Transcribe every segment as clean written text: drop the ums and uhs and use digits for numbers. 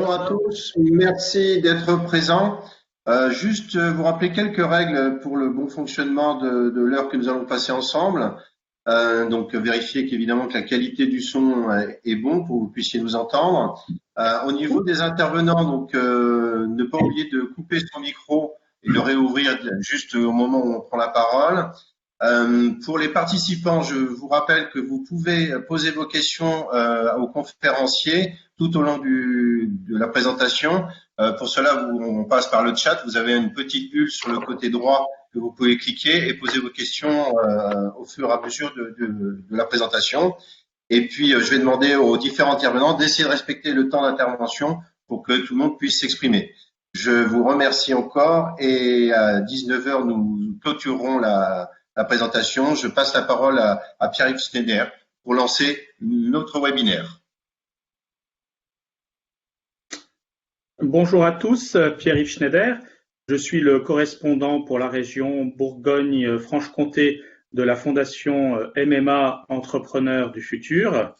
Bonjour à tous, merci d'être présents. Juste vous rappeler quelques règles pour le bon fonctionnement de l'heure que nous allons passer ensemble. Donc vérifier qu'évidemment que la qualité du son est bon pour que vous puissiez nous entendre. Au niveau des intervenants, donc ne pas oublier de couper son micro et de réouvrir juste au moment où on prend la parole. Pour les participants, je vous rappelle que vous pouvez poser vos questions aux conférenciers tout au long de la présentation. Pour cela, on passe par le chat. Vous avez une petite bulle sur le côté droit que vous pouvez cliquer et poser vos questions au fur et à mesure de la présentation. Et puis, je vais demander aux différents intervenants d'essayer de respecter le temps d'intervention pour que tout le monde puisse s'exprimer. Je vous remercie encore et à 19h, nous clôturerons la présentation. Je passe la parole à Pierre-Yves Schneider pour lancer notre webinaire. Bonjour à tous, Pierre-Yves Schneider. Je suis le correspondant pour la région Bourgogne-Franche-Comté de la Fondation MMA Entrepreneurs du Futur.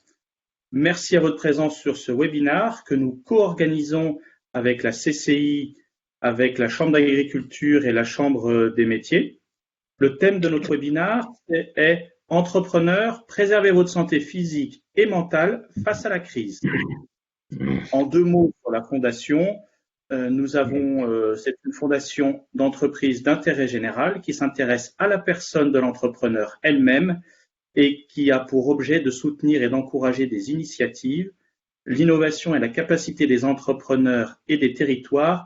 Merci à votre présence sur ce webinaire que nous co-organisons avec la CCI, avec la Chambre d'agriculture et la Chambre des métiers. Le thème de notre webinaire est « Entrepreneurs, préservez votre santé physique et mentale face à la crise ». En deux mots sur la fondation, c'est une fondation d'entreprise d'intérêt général qui s'intéresse à la personne de l'entrepreneur elle-même et qui a pour objet de soutenir et d'encourager des initiatives, l'innovation et la capacité des entrepreneurs et des territoires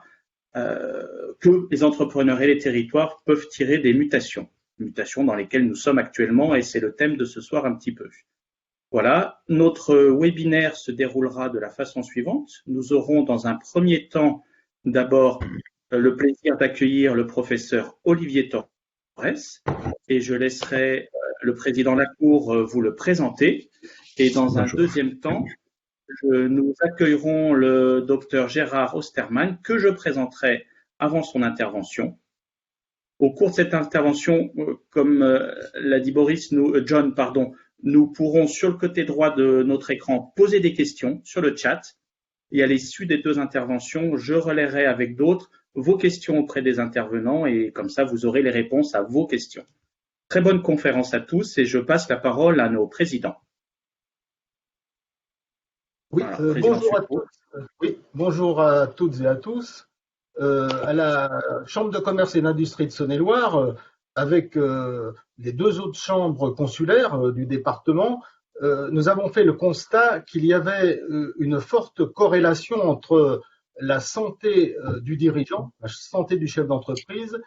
que les entrepreneurs et les territoires peuvent tirer des mutations dans lesquelles nous sommes actuellement, et c'est le thème de ce soir un petit peu. Voilà, notre webinaire se déroulera de la façon suivante. Nous aurons dans un premier temps d'abord le plaisir d'accueillir le professeur Olivier Torres et je laisserai le président Lacour vous le présenter. Et dans un deuxième temps, nous accueillerons le docteur Gérard Osterman que je présenterai avant son intervention. Au cours de cette intervention, comme l'a dit John, nous pourrons sur le côté droit de notre écran poser des questions sur le chat et à l'issue des deux interventions, je relayerai avec d'autres vos questions auprès des intervenants et comme ça vous aurez les réponses à vos questions. Très bonne conférence à tous et je passe la parole à nos présidents. Oui, bonjour à tous. Oui, bonjour à toutes et à tous. À la Chambre de commerce et d'industrie de Saône-et-Loire, avec les deux autres chambres consulaires du département, nous avons fait le constat qu'il y avait une forte corrélation entre la santé du dirigeant, la santé du chef d'entreprise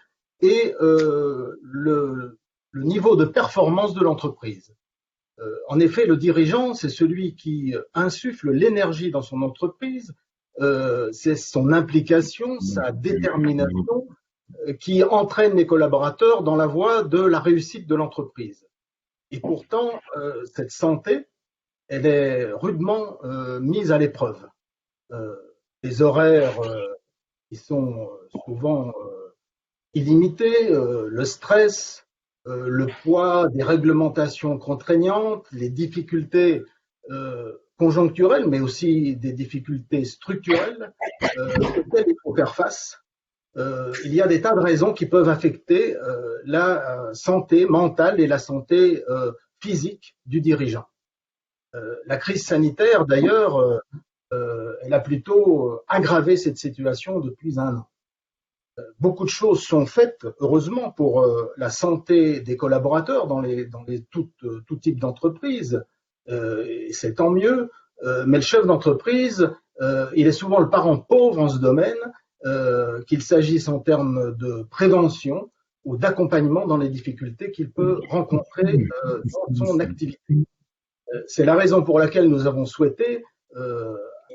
et le niveau de performance de l'entreprise. En effet, le dirigeant, c'est celui qui insuffle l'énergie dans son entreprise, c'est son implication, sa détermination qui entraîne les collaborateurs dans la voie de la réussite de l'entreprise. Et pourtant, cette santé, elle est rudement mise à l'épreuve. Les horaires qui sont souvent illimités, le stress, le poids des réglementations contraignantes, les difficultés conjoncturelles, mais aussi des difficultés structurelles auxquelles il faut faire face. Il y a des tas de raisons qui peuvent affecter la santé mentale et la santé physique du dirigeant. La crise sanitaire, d'ailleurs, elle a plutôt aggravé cette situation depuis un an. Beaucoup de choses sont faites, heureusement, pour la santé des collaborateurs dans tout type d'entreprise. C'est tant mieux, mais le chef d'entreprise, il est souvent le parent pauvre en ce domaine, qu'il s'agisse en termes de prévention ou d'accompagnement dans les difficultés qu'il peut rencontrer dans son activité. C'est la raison pour laquelle nous avons souhaité,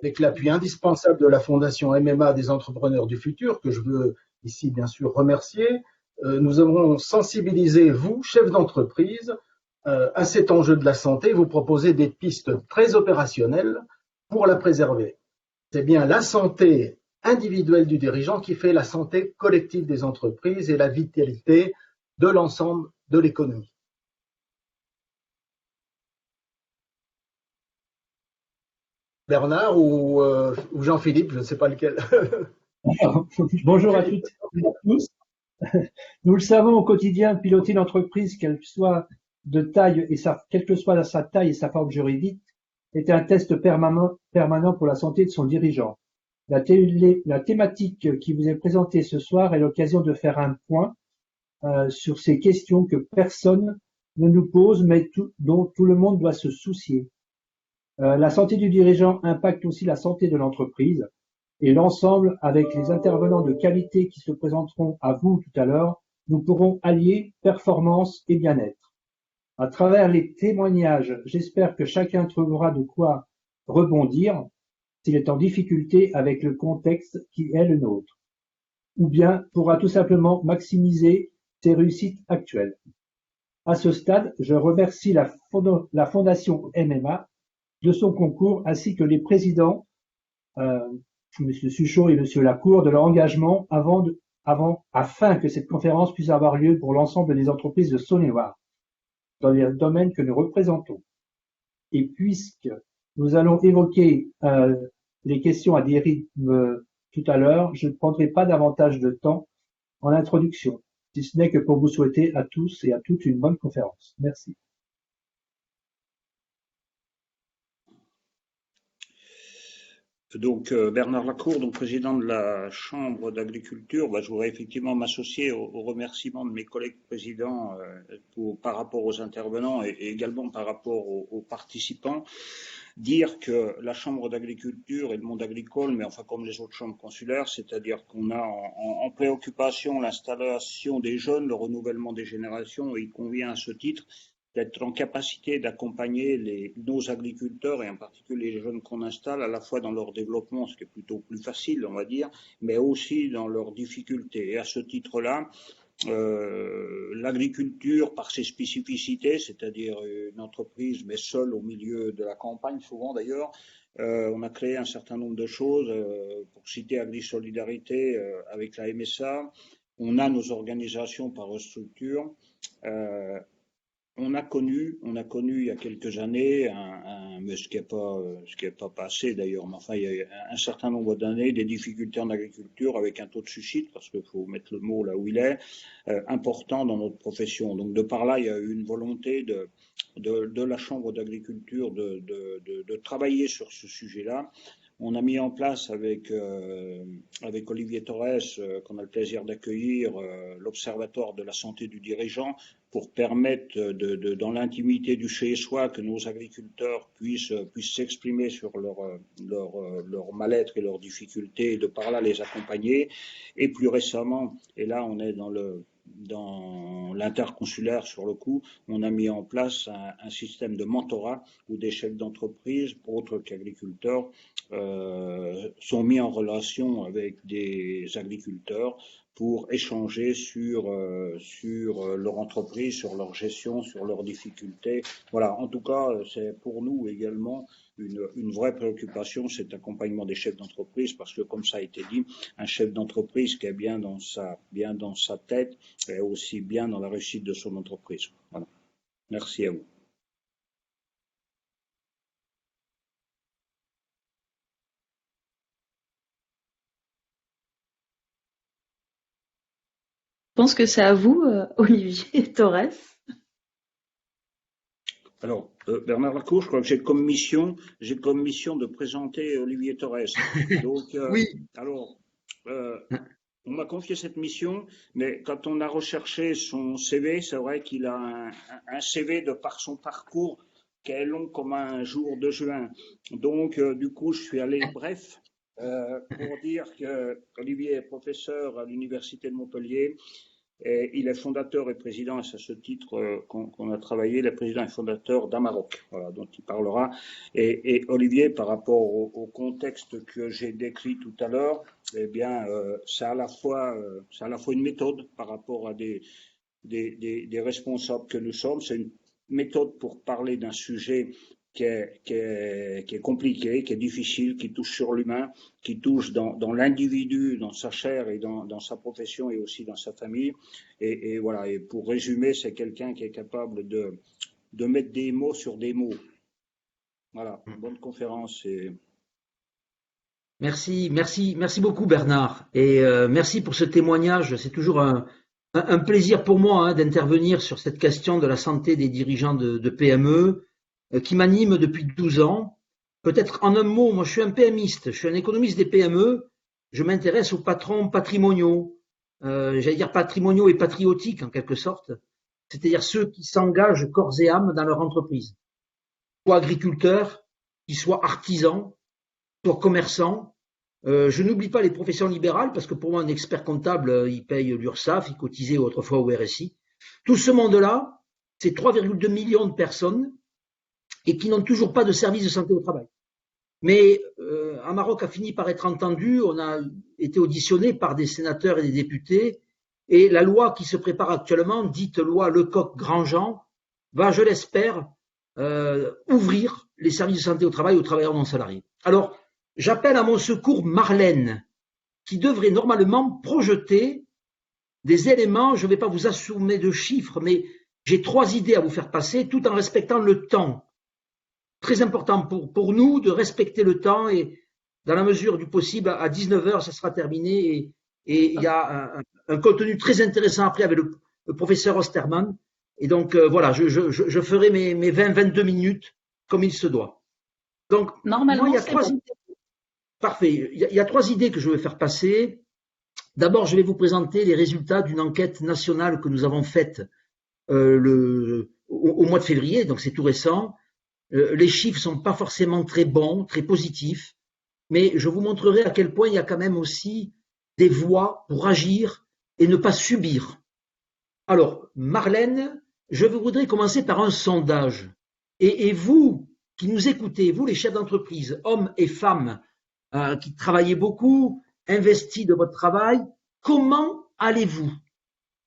avec l'appui indispensable de la Fondation MMA des entrepreneurs du futur, que je veux ici bien sûr remercier, nous avons sensibilisé vous, chefs d'entreprise, à cet enjeu de la santé, vous proposer des pistes très opérationnelles pour la préserver. C'est bien la santé individuelle du dirigeant qui fait la santé collective des entreprises et la vitalité de l'ensemble de l'économie. Bernard ou Jean-Philippe, je ne sais pas lequel. Bonjour à toutes et à tous. Nous le savons au quotidien, piloter l'entreprise, quelle que soit sa taille et sa forme juridique, est un test permanent pour la santé de son dirigeant. La thématique qui vous est présentée ce soir est l'occasion de faire un point sur ces questions que personne ne nous pose, mais dont tout le monde doit se soucier. La santé du dirigeant impacte aussi la santé de l'entreprise. Et l'ensemble, avec les intervenants de qualité qui se présenteront à vous tout à l'heure, nous pourrons allier performance et bien-être. À travers les témoignages, j'espère que chacun trouvera de quoi rebondir s'il est en difficulté avec le contexte qui est le nôtre, ou bien pourra tout simplement maximiser ses réussites actuelles. À ce stade, je remercie la Fondation MMA de son concours ainsi que les présidents M. Suchot et M. Lacour de leur engagement afin que cette conférence puisse avoir lieu pour l'ensemble des entreprises de Saône-et-Loire, dans les domaines que nous représentons. Et puisque nous allons évoquer les questions à des rythmes tout à l'heure, je ne prendrai pas davantage de temps en introduction, si ce n'est que pour vous souhaiter à tous et à toutes une bonne conférence. Merci. Donc Bernard Lacour, donc président de la Chambre d'agriculture, je voudrais effectivement m'associer aux remerciements de mes collègues présidents par rapport aux intervenants et également par rapport aux participants. Dire que la Chambre d'agriculture et le monde agricole, mais enfin comme les autres chambres consulaires, c'est-à-dire qu'on a en préoccupation l'installation des jeunes, le renouvellement des générations, et il convient à ce titre d'être en capacité d'accompagner nos agriculteurs et en particulier les jeunes qu'on installe à la fois dans leur développement, ce qui est plutôt plus facile, on va dire, mais aussi dans leurs difficultés. Et à ce titre-là, l'agriculture, par ses spécificités, c'est-à-dire une entreprise, mais seule au milieu de la campagne, souvent d'ailleurs, on a créé un certain nombre de choses, pour citer AgriSolidarité avec la MSA, on a nos organisations par structure. On a connu il y a quelques années, mais ce qui est pas passé d'ailleurs, mais enfin il y a un certain nombre d'années des difficultés en agriculture avec un taux de suicide, parce qu'il faut mettre le mot là où il est, important dans notre profession. Donc de par là, il y a eu une volonté de la Chambre d'agriculture de travailler sur ce sujet-là. On a mis en place avec Olivier Torres, qu'on a le plaisir d'accueillir, l'Observatoire de la santé du dirigeant, pour permettre dans l'intimité du chez-soi que nos agriculteurs puissent s'exprimer sur leur mal-être et leurs difficultés et de par là les accompagner. Et plus récemment, et là on est dans l'interconsulaire sur le coup, on a mis en place un système de mentorat où des chefs d'entreprise, autres qu'agriculteurs, sont mis en relation avec des agriculteurs pour échanger sur leur entreprise, sur leur gestion, sur leurs difficultés. Voilà, en tout cas, c'est pour nous également une vraie préoccupation, cet accompagnement des chefs d'entreprise, parce que comme ça a été dit, un chef d'entreprise qui est bien dans sa tête est aussi bien dans la réussite de son entreprise. Voilà. Merci à vous. Je pense que c'est à vous, Olivier Torres. Alors, Bernard Lacour, je crois que j'ai comme mission de présenter Olivier Torres. Donc, oui. Alors, on m'a confié cette mission, mais quand on a recherché son CV, c'est vrai qu'il a un CV de par son parcours qui est long comme un jour de juin. Donc, du coup, je suis allé bref pour dire que Olivier est professeur à l'Université de Montpellier. Et il est fondateur et président, et c'est à ce titre qu'on a travaillé, le président et fondateur d'Amaroc, voilà, dont il parlera. Et Olivier, par rapport au contexte que j'ai décrit tout à l'heure, eh bien, c'est à la fois une méthode par rapport à des responsables que nous sommes. C'est une méthode pour parler d'un sujet qui est compliqué, qui est difficile, qui touche sur l'humain, qui touche dans l'individu, dans sa chair et dans sa profession et aussi dans sa famille. Et voilà. Et pour résumer, c'est quelqu'un qui est capable de mettre des mots sur des mots. Voilà. Bonne conférence et Merci beaucoup Bernard. Et merci pour ce témoignage. C'est toujours un plaisir pour moi d'intervenir sur cette question de la santé des dirigeants de PME qui m'anime depuis 12 ans. Peut-être en un mot, moi je suis un PMiste, je suis un économiste des PME. Je m'intéresse aux patrons patrimoniaux, j'allais dire patrimoniaux et patriotiques en quelque sorte, c'est-à-dire ceux qui s'engagent corps et âme dans leur entreprise, soit agriculteurs, qu'ils soient artisans, soit commerçants. Je n'oublie pas les professions libérales parce que pour moi un expert comptable, il paye l'URSSAF, il cotisait autrefois au RSI. Tout ce monde-là, c'est 3,2 millions de personnes et qui n'ont toujours pas de service de santé au travail. Mais Amarok a fini par être entendu, on a été auditionné par des sénateurs et des députés, et la loi qui se prépare actuellement, dite loi Lecoq-Grandjean, va, je l'espère, ouvrir les services de santé au travail aux travailleurs non salariés. Alors, j'appelle à mon secours Marlène, qui devrait normalement projeter des éléments, je ne vais pas vous assommer de chiffres, mais j'ai 3 idées à vous faire passer, tout en respectant le temps. Très important pour nous de respecter le temps et dans la mesure du possible, à 19h, ça sera terminé et il y a un contenu très intéressant après avec le professeur Osterman. Et donc, voilà, je ferai mes 20-22 minutes comme il se doit. Donc, normalement, moi, il y a 3 idées. Parfait. Il y a 3 idées que je vais faire passer. D'abord, je vais vous présenter les résultats d'une enquête nationale que nous avons faite au mois de février, donc c'est tout récent. Les chiffres sont pas forcément très bons, très positifs, mais je vous montrerai à quel point il y a quand même aussi des voies pour agir et ne pas subir. Alors, Marlène, je voudrais commencer par un sondage. Et vous qui nous écoutez, vous les chefs d'entreprise, hommes et femmes, qui travaillez beaucoup, investis de votre travail, comment allez-vous?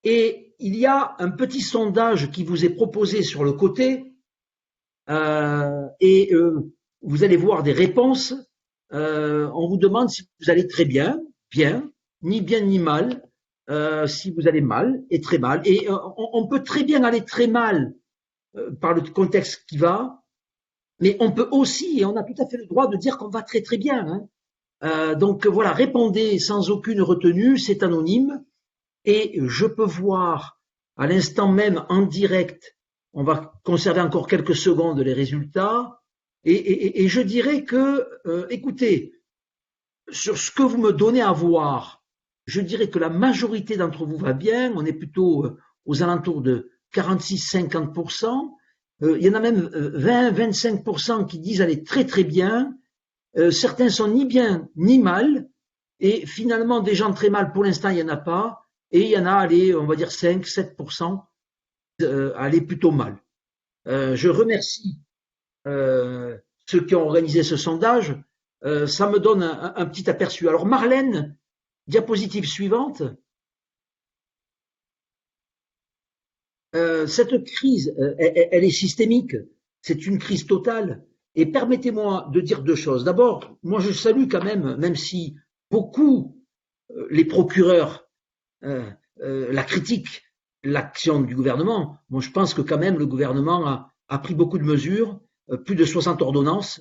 Et il y a un petit sondage qui vous est proposé sur le côté, vous allez voir des réponses. On vous demande si vous allez très bien, ni bien ni mal, si vous allez mal et très mal. Et on peut très bien aller très mal par le contexte qui va, mais on peut aussi, et on a tout à fait le droit de dire qu'on va très très bien. Donc voilà, répondez sans aucune retenue, c'est anonyme, et je peux voir à l'instant même en direct. On va conserver encore quelques secondes les résultats. Et je dirais que, écoutez, sur ce que vous me donnez à voir, je dirais que la majorité d'entre vous va bien. On est plutôt aux alentours de 46-50%. Il y en a même 20-25% qui disent aller très très bien. Certains sont ni bien ni mal. Et finalement, des gens très mal, pour l'instant, il n'y en a pas. Et il y en a, allez, on va dire 5-7%. Aller plutôt mal. Je remercie ceux qui ont organisé ce sondage. Ça me donne un petit aperçu. Alors Marlène, diapositive suivante. Cette crise, elle est systémique. C'est une crise totale. Et permettez-moi de dire 2 choses. D'abord, moi je salue quand même si beaucoup les procureurs la critiquent, l'action du gouvernement. Moi, je pense que quand même le gouvernement a pris beaucoup de mesures, plus de 60 ordonnances.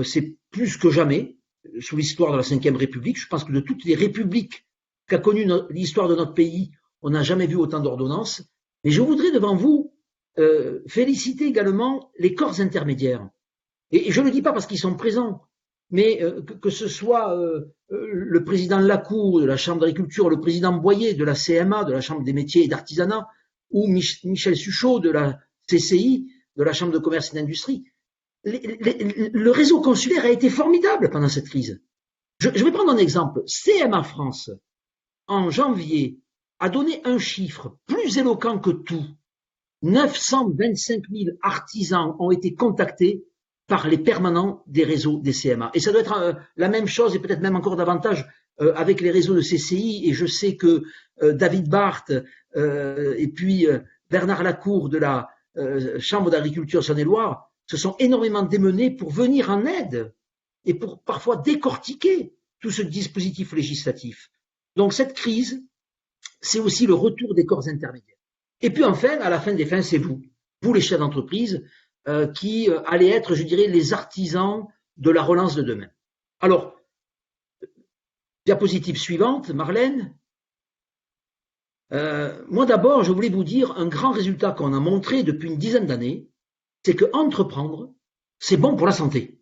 C'est plus que jamais sous l'histoire de la Ve République. Je pense que de toutes les républiques qu'a connues l'histoire de notre pays, on n'a jamais vu autant d'ordonnances. Mais je voudrais devant vous féliciter également les corps intermédiaires. Et je ne le dis pas parce qu'ils sont présents, mais que ce soit le président Lacour de la Chambre d'agriculture, le président Boyer de la CMA, de la Chambre des métiers et d'artisanat, ou Michel Suchot de la CCI, de la Chambre de commerce et d'industrie, le réseau consulaire a été formidable pendant cette crise. Je vais prendre un exemple. CMA France, en janvier, a donné un chiffre plus éloquent que tout. 925 000 artisans ont été contactés par les permanents des réseaux des CMA. Et ça doit être la même chose et peut-être même encore davantage avec les réseaux de CCI. Et je sais que David Barthes et puis Bernard Lacour de la Chambre d'agriculture Saône-et-Loire se sont énormément démenés pour venir en aide et pour parfois décortiquer tout ce dispositif législatif. Donc cette crise, c'est aussi le retour des corps intermédiaires. Et puis enfin, à la fin des fins, c'est vous les chefs d'entreprise, qui allaient être, je dirais, les artisans de la relance de demain. Alors, Diapositive suivante, Marlène. Moi d'abord, je voulais vous dire un grand résultat qu'on a montré depuis une dizaine d'années, c'est que entreprendre, c'est bon pour la santé.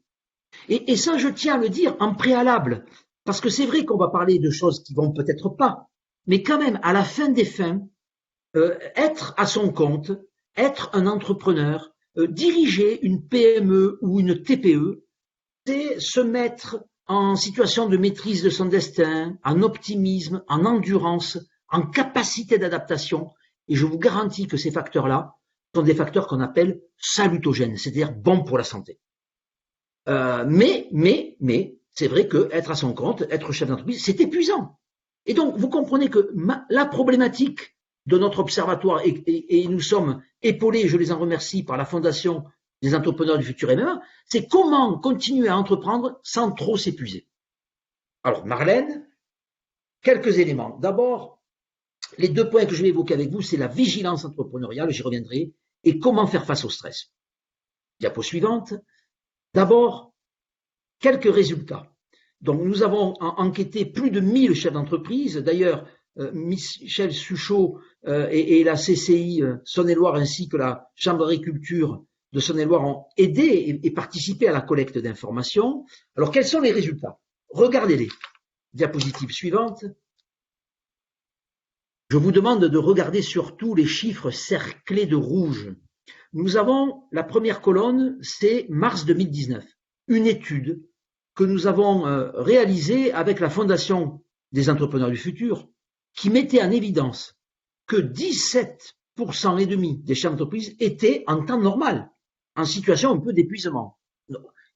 Et ça, je tiens à le dire en préalable, parce que c'est vrai qu'on va parler de choses qui vont peut-être pas, mais quand même, à la fin des fins, être à son compte, être un entrepreneur, diriger une PME ou une TPE, c'est se mettre en situation de maîtrise de son destin, en optimisme, en endurance, en capacité d'adaptation. Et je vous garantis que ces facteurs-là sont des facteurs qu'on appelle salutogènes, c'est-à-dire bons pour la santé. Mais, c'est vrai que être à son compte, être chef d'entreprise, c'est épuisant. Et donc, vous comprenez que la problématique de notre observatoire, et nous sommes épaulés, je les en remercie, par la Fondation des entrepreneurs du futur MMA, c'est comment continuer à entreprendre sans trop s'épuiser. Alors, Marlène, quelques éléments. D'abord, les 2 points que je vais évoquer avec vous, c'est la vigilance entrepreneuriale, j'y reviendrai, et comment faire face au stress. Diapo suivante. D'abord, quelques résultats. Donc, nous avons enquêté plus de 1000 chefs d'entreprise. D'ailleurs, Michel Suchot et la CCI Saône-et-Loire ainsi que la Chambre d'agriculture de Saône-et-Loire ont aidé et participé à la collecte d'informations. Alors, quels sont les résultats? Regardez-les. Diapositive suivante. Je vous demande de regarder surtout les chiffres cerclés de rouge. Nous avons la première colonne, c'est mars 2019, une étude que nous avons réalisée avec la Fondation des entrepreneurs du futur, qui mettait en évidence que 17% et demi des chefs d'entreprise étaient en temps normal, en situation un peu d'épuisement.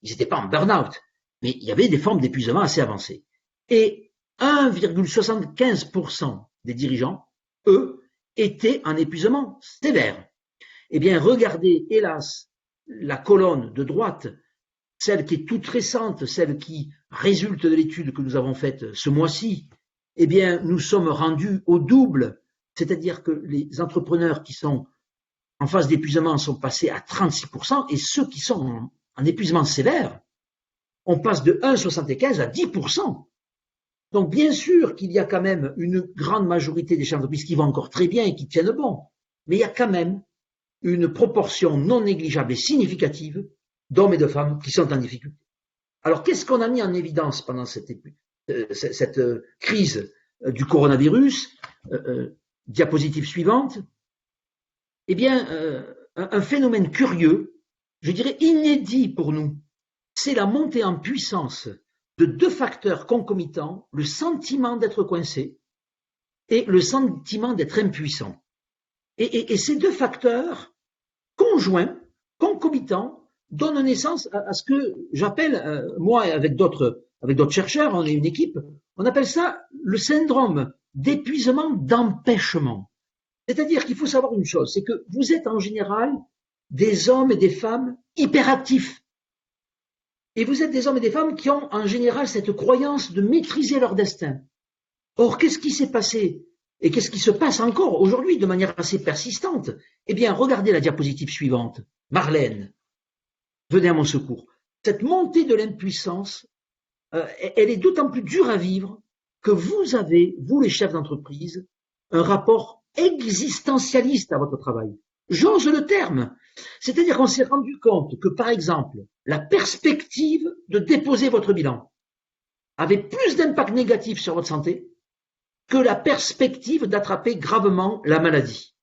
Ils n'étaient pas en burn-out, mais il y avait des formes d'épuisement assez avancées. Et 1,75% des dirigeants, eux, étaient en épuisement sévère. Eh bien, regardez, hélas, la colonne de droite, celle qui est toute récente, celle qui résulte de l'étude que nous avons faite ce mois-ci. Eh bien, nous sommes rendus au double, c'est-à-dire que les entrepreneurs qui sont en phase d'épuisement sont passés à 36%, et ceux qui sont en épuisement sévère, on passe de 1,75 à 10%. Donc, bien sûr qu'il y a quand même une grande majorité des chefs d'entreprise qui vont encore très bien et qui tiennent bon, mais il y a quand même une proportion non négligeable et significative d'hommes et de femmes qui sont en difficulté. Alors, qu'est-ce qu'on a mis en évidence pendant cette crise du coronavirus? Diapositive suivante. Eh bien, un phénomène curieux, je dirais inédit pour nous, c'est la montée en puissance de 2 facteurs concomitants, le sentiment d'être coincé et le sentiment d'être impuissant. Et ces 2 facteurs conjoints, concomitants, donnent naissance à ce que j'appelle, moi avec d'autres chercheurs, on est une équipe, on appelle ça le syndrome d'épuisement d'empêchement. C'est-à-dire qu'il faut savoir une chose, c'est que vous êtes en général des hommes et des femmes hyperactifs. Et vous êtes des hommes et des femmes qui ont en général cette croyance de maîtriser leur destin. Or, qu'est-ce qui s'est passé et qu'est-ce qui se passe encore aujourd'hui de manière assez persistante? Eh bien, regardez la diapositive suivante. Marlène, venez à mon secours. Cette montée de l'impuissance, elle est d'autant plus dure à vivre que vous avez, vous les chefs d'entreprise, un rapport existentialiste à votre travail. J'ose le terme. C'est-à-dire qu'on s'est rendu compte que, par exemple, la perspective de déposer votre bilan avait plus d'impact négatif sur votre santé que la perspective d'attraper gravement la maladie.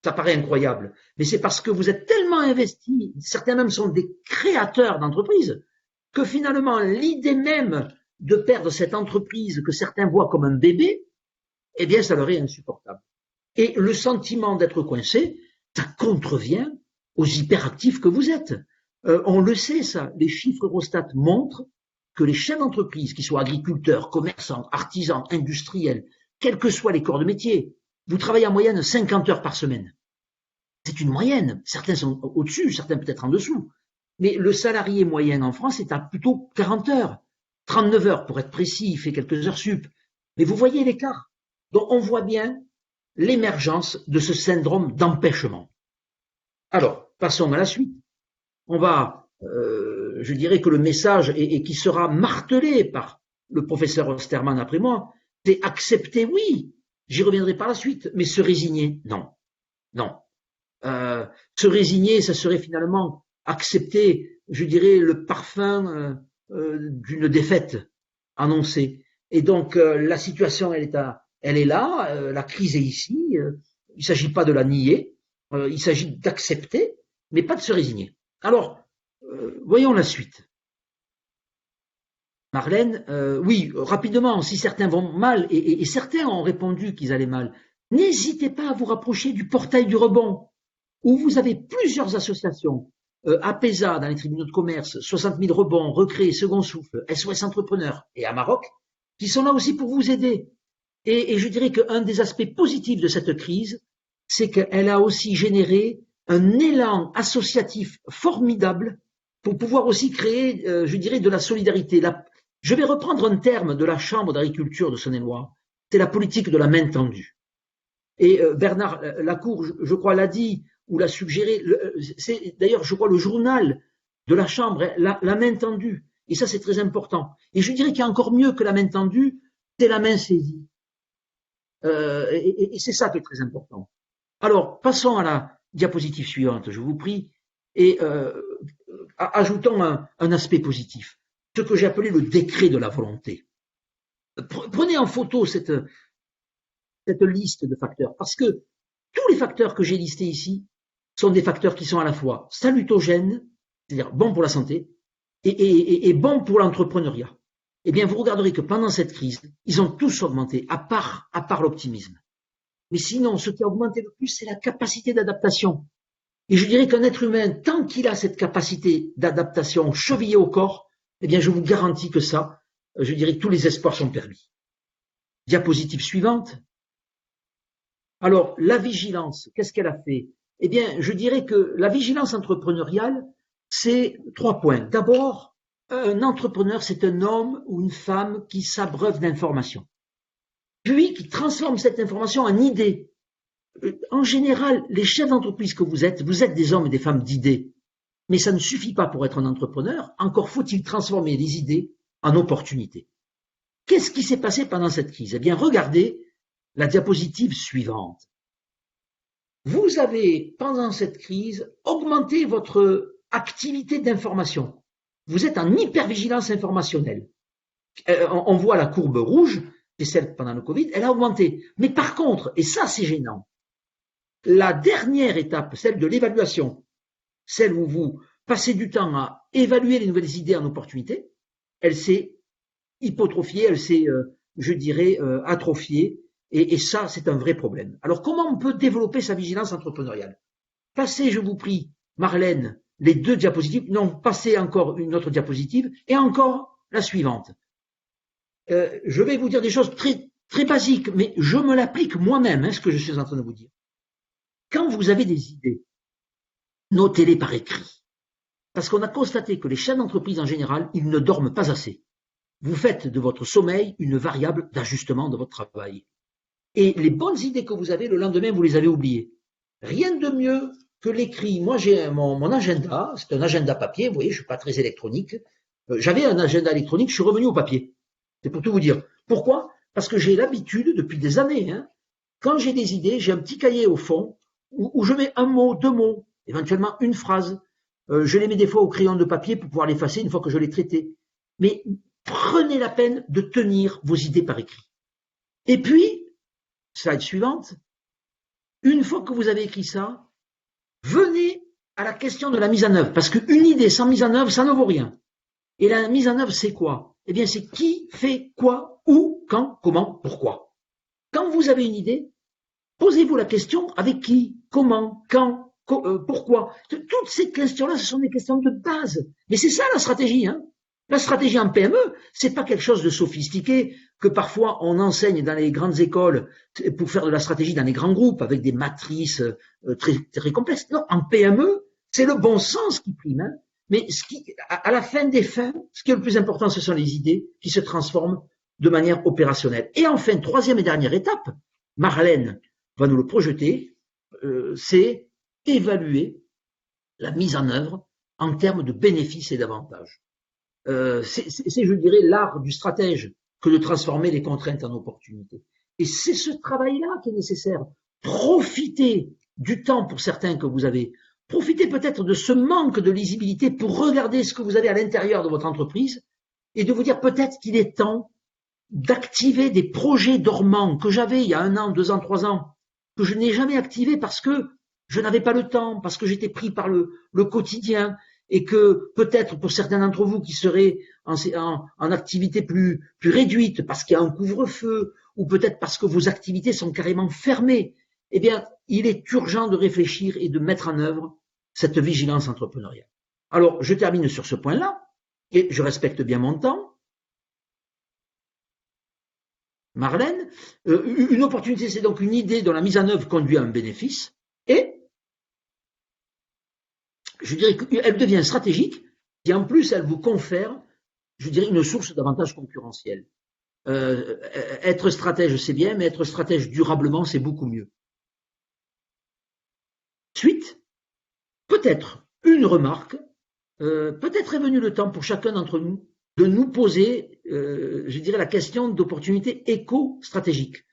Ça paraît incroyable, mais c'est parce que vous êtes tellement investis, certains même sont des créateurs d'entreprises, que finalement l'idée même de perdre cette entreprise que certains voient comme un bébé, eh bien ça leur est insupportable. Et le sentiment d'être coincé, ça contrevient aux hyperactifs que vous êtes. On le sait ça, les chiffres Eurostat montrent que les chefs d'entreprise, qu'ils soient agriculteurs, commerçants, artisans, industriels, quels que soient les corps de métier, vous travaillez en moyenne 50 heures par semaine. C'est une moyenne. Certains sont au-dessus, certains peut-être en dessous. Mais le salarié moyen en France est à plutôt 40 heures. 39 heures pour être précis, il fait quelques heures sup. Mais vous voyez l'écart. Donc on voit bien l'émergence de ce syndrome d'empêchement. Alors, passons à la suite. On va, je dirais que le message et qui sera martelé par le professeur Osterman après moi, c'est accepter, oui, j'y reviendrai par la suite, mais se résigner, non, non. Se résigner, ça serait finalement accepter, je dirais, le parfum d'une défaite annoncée. Et donc la situation, elle est là, la crise est ici. Il ne s'agit pas de la nier, il s'agit d'accepter, mais pas de se résigner. Alors, voyons la suite. Marlène, oui, rapidement, si certains vont mal, et certains ont répondu qu'ils allaient mal, n'hésitez pas à vous rapprocher du portail du rebond, où vous avez plusieurs associations, APESA dans les tribunaux de commerce, 60 000 rebonds, Recré, Second Souffle, SOS Entrepreneurs et à Maroc, qui sont là aussi pour vous aider. Et je dirais qu'un des aspects positifs de cette crise, c'est qu'elle a aussi généré un élan associatif formidable pour pouvoir aussi créer, je dirais, de la solidarité. Je vais reprendre un terme de la Chambre d'agriculture de Saône-et-Loire, c'est la politique de la main tendue. Et Bernard Lacour, je crois, l'a dit ou l'a suggéré, c'est d'ailleurs, je crois, le journal de la Chambre, la main tendue. Et ça, c'est très important. Et je dirais qu'il y a encore mieux que la main tendue, c'est la main saisie. Et c'est ça qui est très important. Alors, passons à la diapositive suivante, je vous prie, et ajoutons un aspect positif, ce que j'ai appelé le décret de la volonté. Prenez en photo cette liste de facteurs, parce que tous les facteurs que j'ai listés ici sont des facteurs qui sont à la fois salutogènes, c'est-à-dire bons pour la santé, et bons pour l'entrepreneuriat. Eh bien, vous regarderez que pendant cette crise, ils ont tous augmenté, à part l'optimisme. Mais sinon, ce qui a augmenté le plus, c'est la capacité d'adaptation. Et je dirais qu'un être humain, tant qu'il a cette capacité d'adaptation chevillée au corps, eh bien, je vous garantis que ça, je dirais que tous les espoirs sont permis. Diapositive suivante. Alors, la vigilance, qu'est-ce qu'elle a fait? Eh bien, je dirais que la vigilance entrepreneuriale, c'est 3 points. D'abord, un entrepreneur, c'est un homme ou une femme qui s'abreuve d'informations, puis qui transforme cette information en idée. En général, les chefs d'entreprise que vous êtes des hommes et des femmes d'idées. Mais ça ne suffit pas pour être un entrepreneur, encore faut-il transformer les idées en opportunités. Qu'est-ce qui s'est passé pendant cette crise? Eh bien, regardez la diapositive suivante. Vous avez, pendant cette crise, augmenté votre activité d'information. Vous êtes en hypervigilance informationnelle. On voit la courbe rouge, c'est celle pendant le Covid, elle a augmenté. Mais par contre, et ça c'est gênant, la dernière étape, celle de l'évaluation, celle où vous passez du temps à évaluer les nouvelles idées en opportunités, elle s'est hypotrophiée, elle s'est, je dirais, atrophiée. Et ça, c'est un vrai problème. Alors, comment on peut développer sa vigilance entrepreneuriale? Passez, je vous prie, Marlène, les 2 diapositives. Non, passez encore une autre diapositive et encore la suivante. Je vais vous dire des choses très, très basiques, mais je me l'applique moi-même, ce que je suis en train de vous dire. Quand vous avez des idées, notez-les par écrit. Parce qu'on a constaté que les chefs d'entreprise en général, ils ne dorment pas assez. Vous faites de votre sommeil une variable d'ajustement de votre travail. Et les bonnes idées que vous avez, le lendemain, vous les avez oubliées. Rien de mieux que l'écrit. Moi, j'ai mon agenda, c'est un agenda papier, vous voyez, je ne suis pas très électronique. J'avais un agenda électronique, je suis revenu au papier. C'est pour tout vous dire. Pourquoi? Parce que j'ai l'habitude, depuis des années, quand j'ai des idées, j'ai un petit cahier au fond, où je mets un mot, 2 mots, éventuellement une phrase. Je les mets des fois au crayon de papier pour pouvoir l'effacer une fois que je l'ai traité. Mais prenez la peine de tenir vos idées par écrit. Et puis, slide suivante, une fois que vous avez écrit ça, venez à la question de la mise en œuvre, parce qu'une idée sans mise en œuvre, ça ne vaut rien. Et la mise en œuvre, c'est quoi? Eh bien, c'est qui fait quoi, où, quand, comment, pourquoi. Quand vous avez une idée, posez-vous la question avec qui, comment, quand, pourquoi. Toutes ces questions-là, ce sont des questions de base. Mais c'est ça la stratégie, La stratégie en PME, c'est pas quelque chose de sophistiqué que parfois on enseigne dans les grandes écoles pour faire de la stratégie dans les grands groupes avec des matrices très, très complexes. Non, en PME, c'est le bon sens qui prime. Mais à la fin des fins, ce qui est le plus important, ce sont les idées qui se transforment de manière opérationnelle. Et enfin, 3e et dernière étape, Marlène va nous le projeter, c'est évaluer la mise en œuvre en termes de bénéfices et d'avantages. je dirais, l'art du stratège que de transformer les contraintes en opportunités. Et c'est ce travail-là qui est nécessaire. Profitez du temps pour certains que vous avez. Profitez peut-être de ce manque de lisibilité pour regarder ce que vous avez à l'intérieur de votre entreprise et de vous dire peut-être qu'il est temps d'activer des projets dormants que j'avais il y a 1 an, 2 ans, 3 ans, que je n'ai jamais activés parce que je n'avais pas le temps, parce que j'étais pris par le quotidien et que peut-être pour certains d'entre vous qui seraient en activité plus réduite parce qu'il y a un couvre-feu ou peut-être parce que vos activités sont carrément fermées, eh bien, il est urgent de réfléchir et de mettre en œuvre cette vigilance entrepreneuriale. Alors, je termine sur ce point-là et je respecte bien mon temps. Marlène, une opportunité, c'est donc une idée dont la mise en œuvre conduit à un bénéfice et je dirais qu'elle devient stratégique et en plus, elle vous confère, je dirais, une source d'avantages concurrentiels. Être stratège, c'est bien, mais être stratège durablement, c'est beaucoup mieux. Suite, peut-être une remarque, peut-être est venu le temps pour chacun d'entre nous de nous poser, je dirais, la question d'opportunités éco-stratégiques.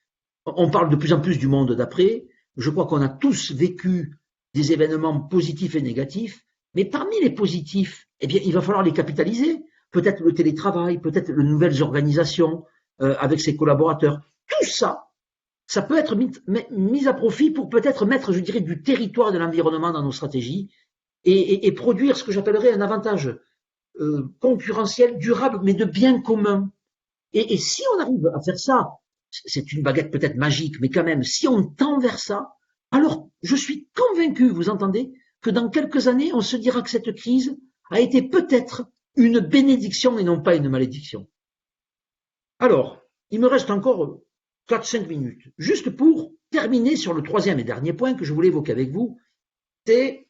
On parle de plus en plus du monde d'après. Je crois qu'on a tous vécu des événements positifs et négatifs, mais parmi les positifs, eh bien, il va falloir les capitaliser. Peut-être le télétravail, peut-être de nouvelles organisations avec ses collaborateurs. Tout ça, ça peut être mis à profit pour peut-être mettre, je dirais, du territoire et de l'environnement dans nos stratégies et produire ce que j'appellerais un avantage concurrentiel, durable, mais de bien commun. Et si on arrive à faire ça, c'est une baguette peut-être magique, mais quand même, si on tend vers ça, alors je suis convaincu, vous entendez, que dans quelques années, on se dira que cette crise a été peut-être une bénédiction et non pas une malédiction. Alors, il me reste encore 4-5 minutes, juste pour terminer sur le 3e et dernier point que je voulais évoquer avec vous, c'est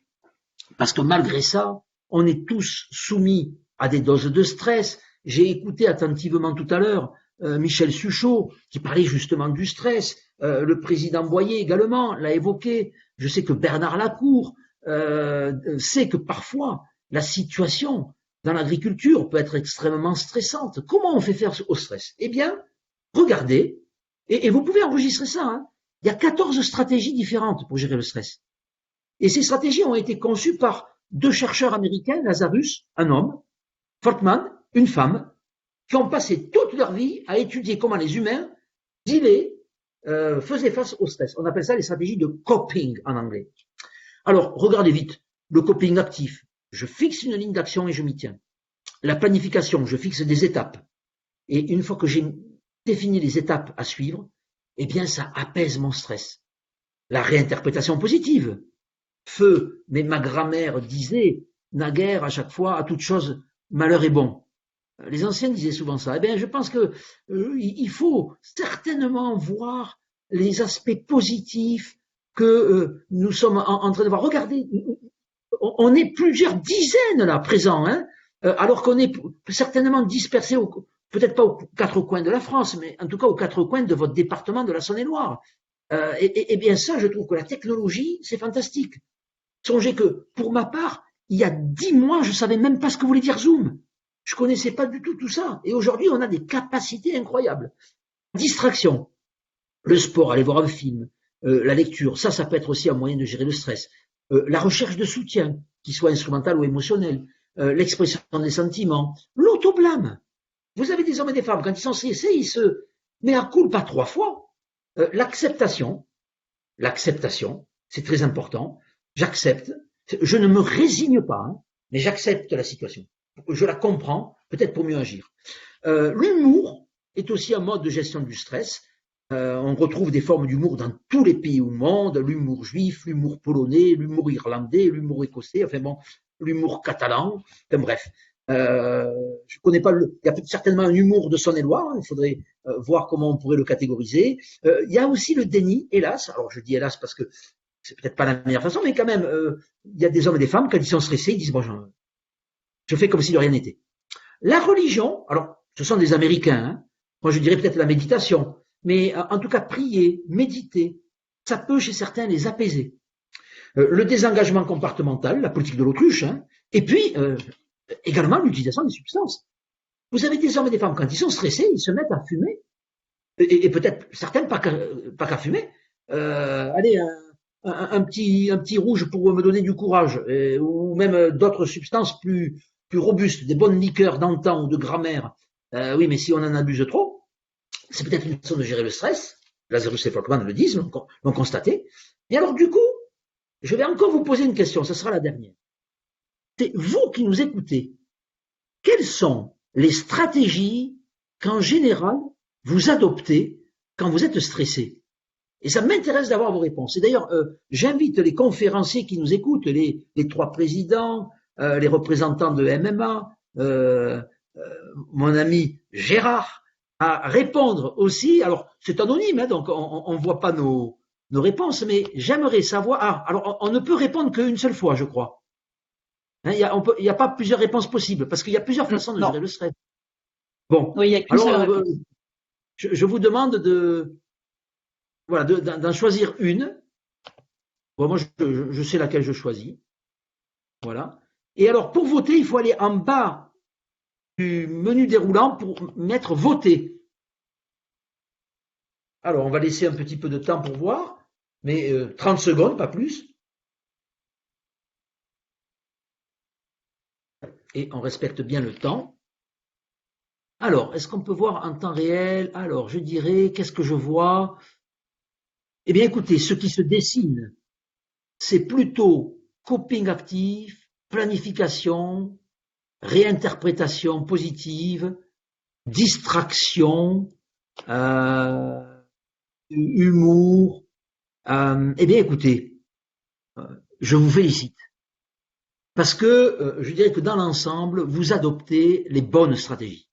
parce que malgré ça, on est tous soumis à des doses de stress. J'ai écouté attentivement tout à l'heure Michel Suchot qui parlait justement du stress, le président Boyer également l'a évoqué, je sais que Bernard Lacour sait que parfois la situation dans l'agriculture peut être extrêmement stressante. Comment on fait face au stress? Eh bien, regardez, et vous pouvez enregistrer ça, hein. Il y a 14 stratégies différentes pour gérer le stress. Et ces stratégies ont été conçues par 2 chercheurs américains, Lazarus, un homme, Fortman, une femme, qui ont passé toute leur vie à étudier comment les humains faisaient face au stress. On appelle ça les stratégies de coping en anglais. Alors, regardez vite, le coping actif, je fixe une ligne d'action et je m'y tiens. La planification, je fixe des étapes. Et une fois que j'ai défini les étapes à suivre, eh bien, ça apaise mon stress. La réinterprétation positive. Feu, mais ma grand-mère disait, naguère à chaque fois, à toute chose, malheur est bon. Les anciens disaient souvent ça. Eh bien, je pense que il faut certainement voir les aspects positifs que nous sommes en train de voir. Regardez, on est plusieurs dizaines là présents, hein, alors qu'on est certainement dispersés, peut-être pas aux 4 coins de la France, mais en tout cas aux 4 coins de votre département de la Saône-et-Loire. Et bien ça, je trouve que la technologie, c'est fantastique. Songez que, pour ma part, il y a 10 mois, je savais même pas ce que voulait dire Zoom. Je connaissais pas du tout ça. Et aujourd'hui, on a des capacités incroyables. Distraction, le sport, aller voir un film, la lecture, ça peut être aussi un moyen de gérer le stress. La recherche de soutien, qu'il soit instrumental ou émotionnel, l'expression des sentiments, l'autoblâme. Vous avez des hommes et des femmes, quand ils sont stressés, ils se mettent à culpa 3 fois. L'acceptation, c'est très important. J'accepte, je ne me résigne pas, hein, mais j'accepte la situation. Je la comprends, peut-être pour mieux agir. L'humour est aussi un mode de gestion du stress. On retrouve des formes d'humour dans tous les pays au monde, l'humour juif, l'humour polonais, l'humour irlandais, l'humour écossais, enfin bon, l'humour catalan, enfin bref. Je connais pas il y a certainement un humour de Saône-et-Loire, hein, il faudrait voir comment on pourrait le catégoriser. Il y a aussi le déni, hélas, alors je dis hélas parce que c'est peut-être pas la meilleure façon, mais quand même, il y a des hommes et des femmes, quand ils sont stressés, ils disent bon, je fais comme si de rien n'était. La religion, alors ce sont des Américains, hein, moi je dirais peut-être la méditation, mais en tout cas prier, méditer, ça peut chez certains les apaiser. Le désengagement comportemental, la politique de l'autruche, hein, et puis également l'utilisation des substances. Vous avez des hommes et des femmes, quand ils sont stressés, ils se mettent à fumer, et peut-être certains pas qu'à fumer. Allez, un petit rouge pour me donner du courage, ou même d'autres substances plus robustes, des bonnes liqueurs d'antan ou de grammaire. Oui, mais si on en abuse trop, c'est peut-être une façon de gérer le stress. Lazarus et Folkman le disent, l'ont constaté. Et alors, du coup, je vais encore vous poser une question, ce sera la dernière. C'est vous qui nous écoutez. Quelles sont les stratégies qu'en général vous adoptez quand vous êtes stressé? Et ça m'intéresse d'avoir vos réponses. Et d'ailleurs, j'invite les conférenciers qui nous écoutent, les 3 présidents, les représentants de MMA, mon ami Gérard, à répondre aussi. Alors, c'est anonyme, hein, donc on ne voit pas nos réponses, mais j'aimerais savoir. Alors, on ne peut répondre qu'une seule fois, je crois. Hein, il n'y a pas plusieurs réponses possibles, parce qu'il y a plusieurs façons de gérer le stress. Bon, oui, il y a qu'une seule réponse. Je vous demande d'en choisir une. Bon, moi, je sais laquelle je choisis. Voilà. Et alors, pour voter, il faut aller en bas du menu déroulant pour mettre voter. Alors, on va laisser un petit peu de temps pour voir, mais 30 secondes, pas plus. Et on respecte bien le temps. Alors, est-ce qu'on peut voir en temps réel? Alors, je dirais, qu'est-ce que je vois? Eh bien, écoutez, ce qui se dessine, c'est plutôt coping actif, planification, réinterprétation positive, distraction, humour. Eh bien, écoutez, je vous félicite. Parce que je dirais que dans l'ensemble, vous adoptez les bonnes stratégies.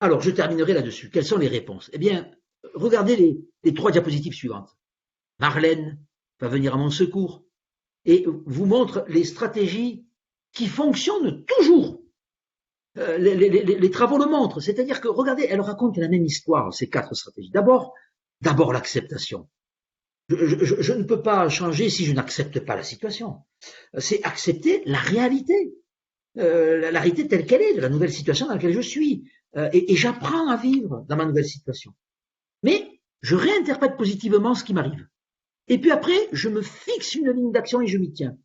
Alors, je terminerai là-dessus. Quelles sont les réponses? Eh bien, regardez les 3 diapositives suivantes. Marlène va venir à mon secours et vous montre les stratégies qui fonctionnent toujours. Les travaux le montrent. C'est-à-dire que, regardez, elle raconte la même histoire, ces 4 stratégies. D'abord l'acceptation. Je ne peux pas changer si je n'accepte pas la situation. C'est accepter la réalité. La réalité telle qu'elle est, de la nouvelle situation dans laquelle je suis. Et j'apprends à vivre dans ma nouvelle situation. Mais je réinterprète positivement ce qui m'arrive. Et puis après, je me fixe une ligne d'action et je m'y tiens.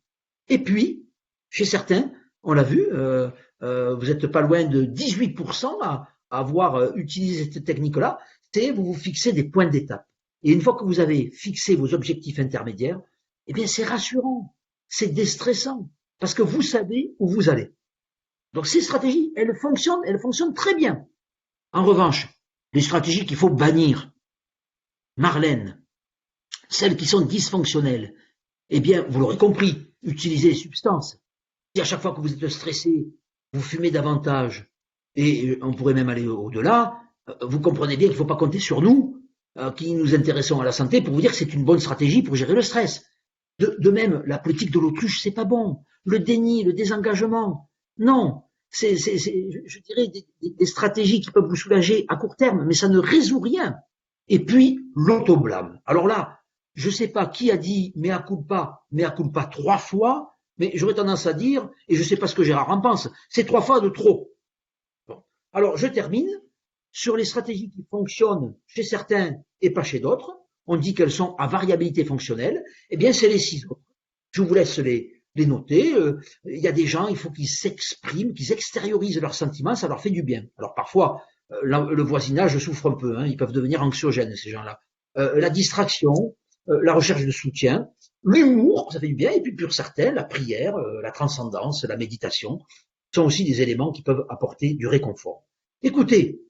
Et puis, chez certains, on l'a vu, vous n'êtes pas loin de 18% à avoir utilisé cette technique-là, c'est vous fixez des points d'étape. Et une fois que vous avez fixé vos objectifs intermédiaires, eh bien c'est rassurant, c'est déstressant, parce que vous savez où vous allez. Donc ces stratégies, elles fonctionnent très bien. En revanche, les stratégies qu'il faut bannir, Marlène, celles qui sont dysfonctionnelles, eh bien, vous l'aurez compris, utilisez les substances. Si à chaque fois que vous êtes stressé, vous fumez davantage, et on pourrait même aller au-delà, vous comprenez bien qu'il ne faut pas compter sur nous, qui nous intéressons à la santé, pour vous dire que c'est une bonne stratégie pour gérer le stress. De même, la politique de l'autruche, c'est pas bon. Le déni, le désengagement, non. C'est je dirais, des stratégies qui peuvent vous soulager à court terme, mais ça ne résout rien. Et puis, l'autoblâme. Alors là, je ne sais pas qui a dit mea culpa 3 fois, mais j'aurais tendance à dire, et je ne sais pas ce que Gérard en pense, c'est 3 fois de trop. Bon. Alors, je termine sur les stratégies qui fonctionnent chez certains et pas chez d'autres. On dit qu'elles sont à variabilité fonctionnelle. Eh bien, c'est les 6 autres. Je vous laisse les noter. Il y a des gens, il faut qu'ils s'expriment, qu'ils extériorisent leurs sentiments, ça leur fait du bien. Alors, parfois, le voisinage souffre un peu, hein, ils peuvent devenir anxiogènes, ces gens-là. La distraction, la recherche de soutien, l'humour, ça fait du bien, et puis pour certains, la prière, la transcendance, la méditation, sont aussi des éléments qui peuvent apporter du réconfort. Écoutez,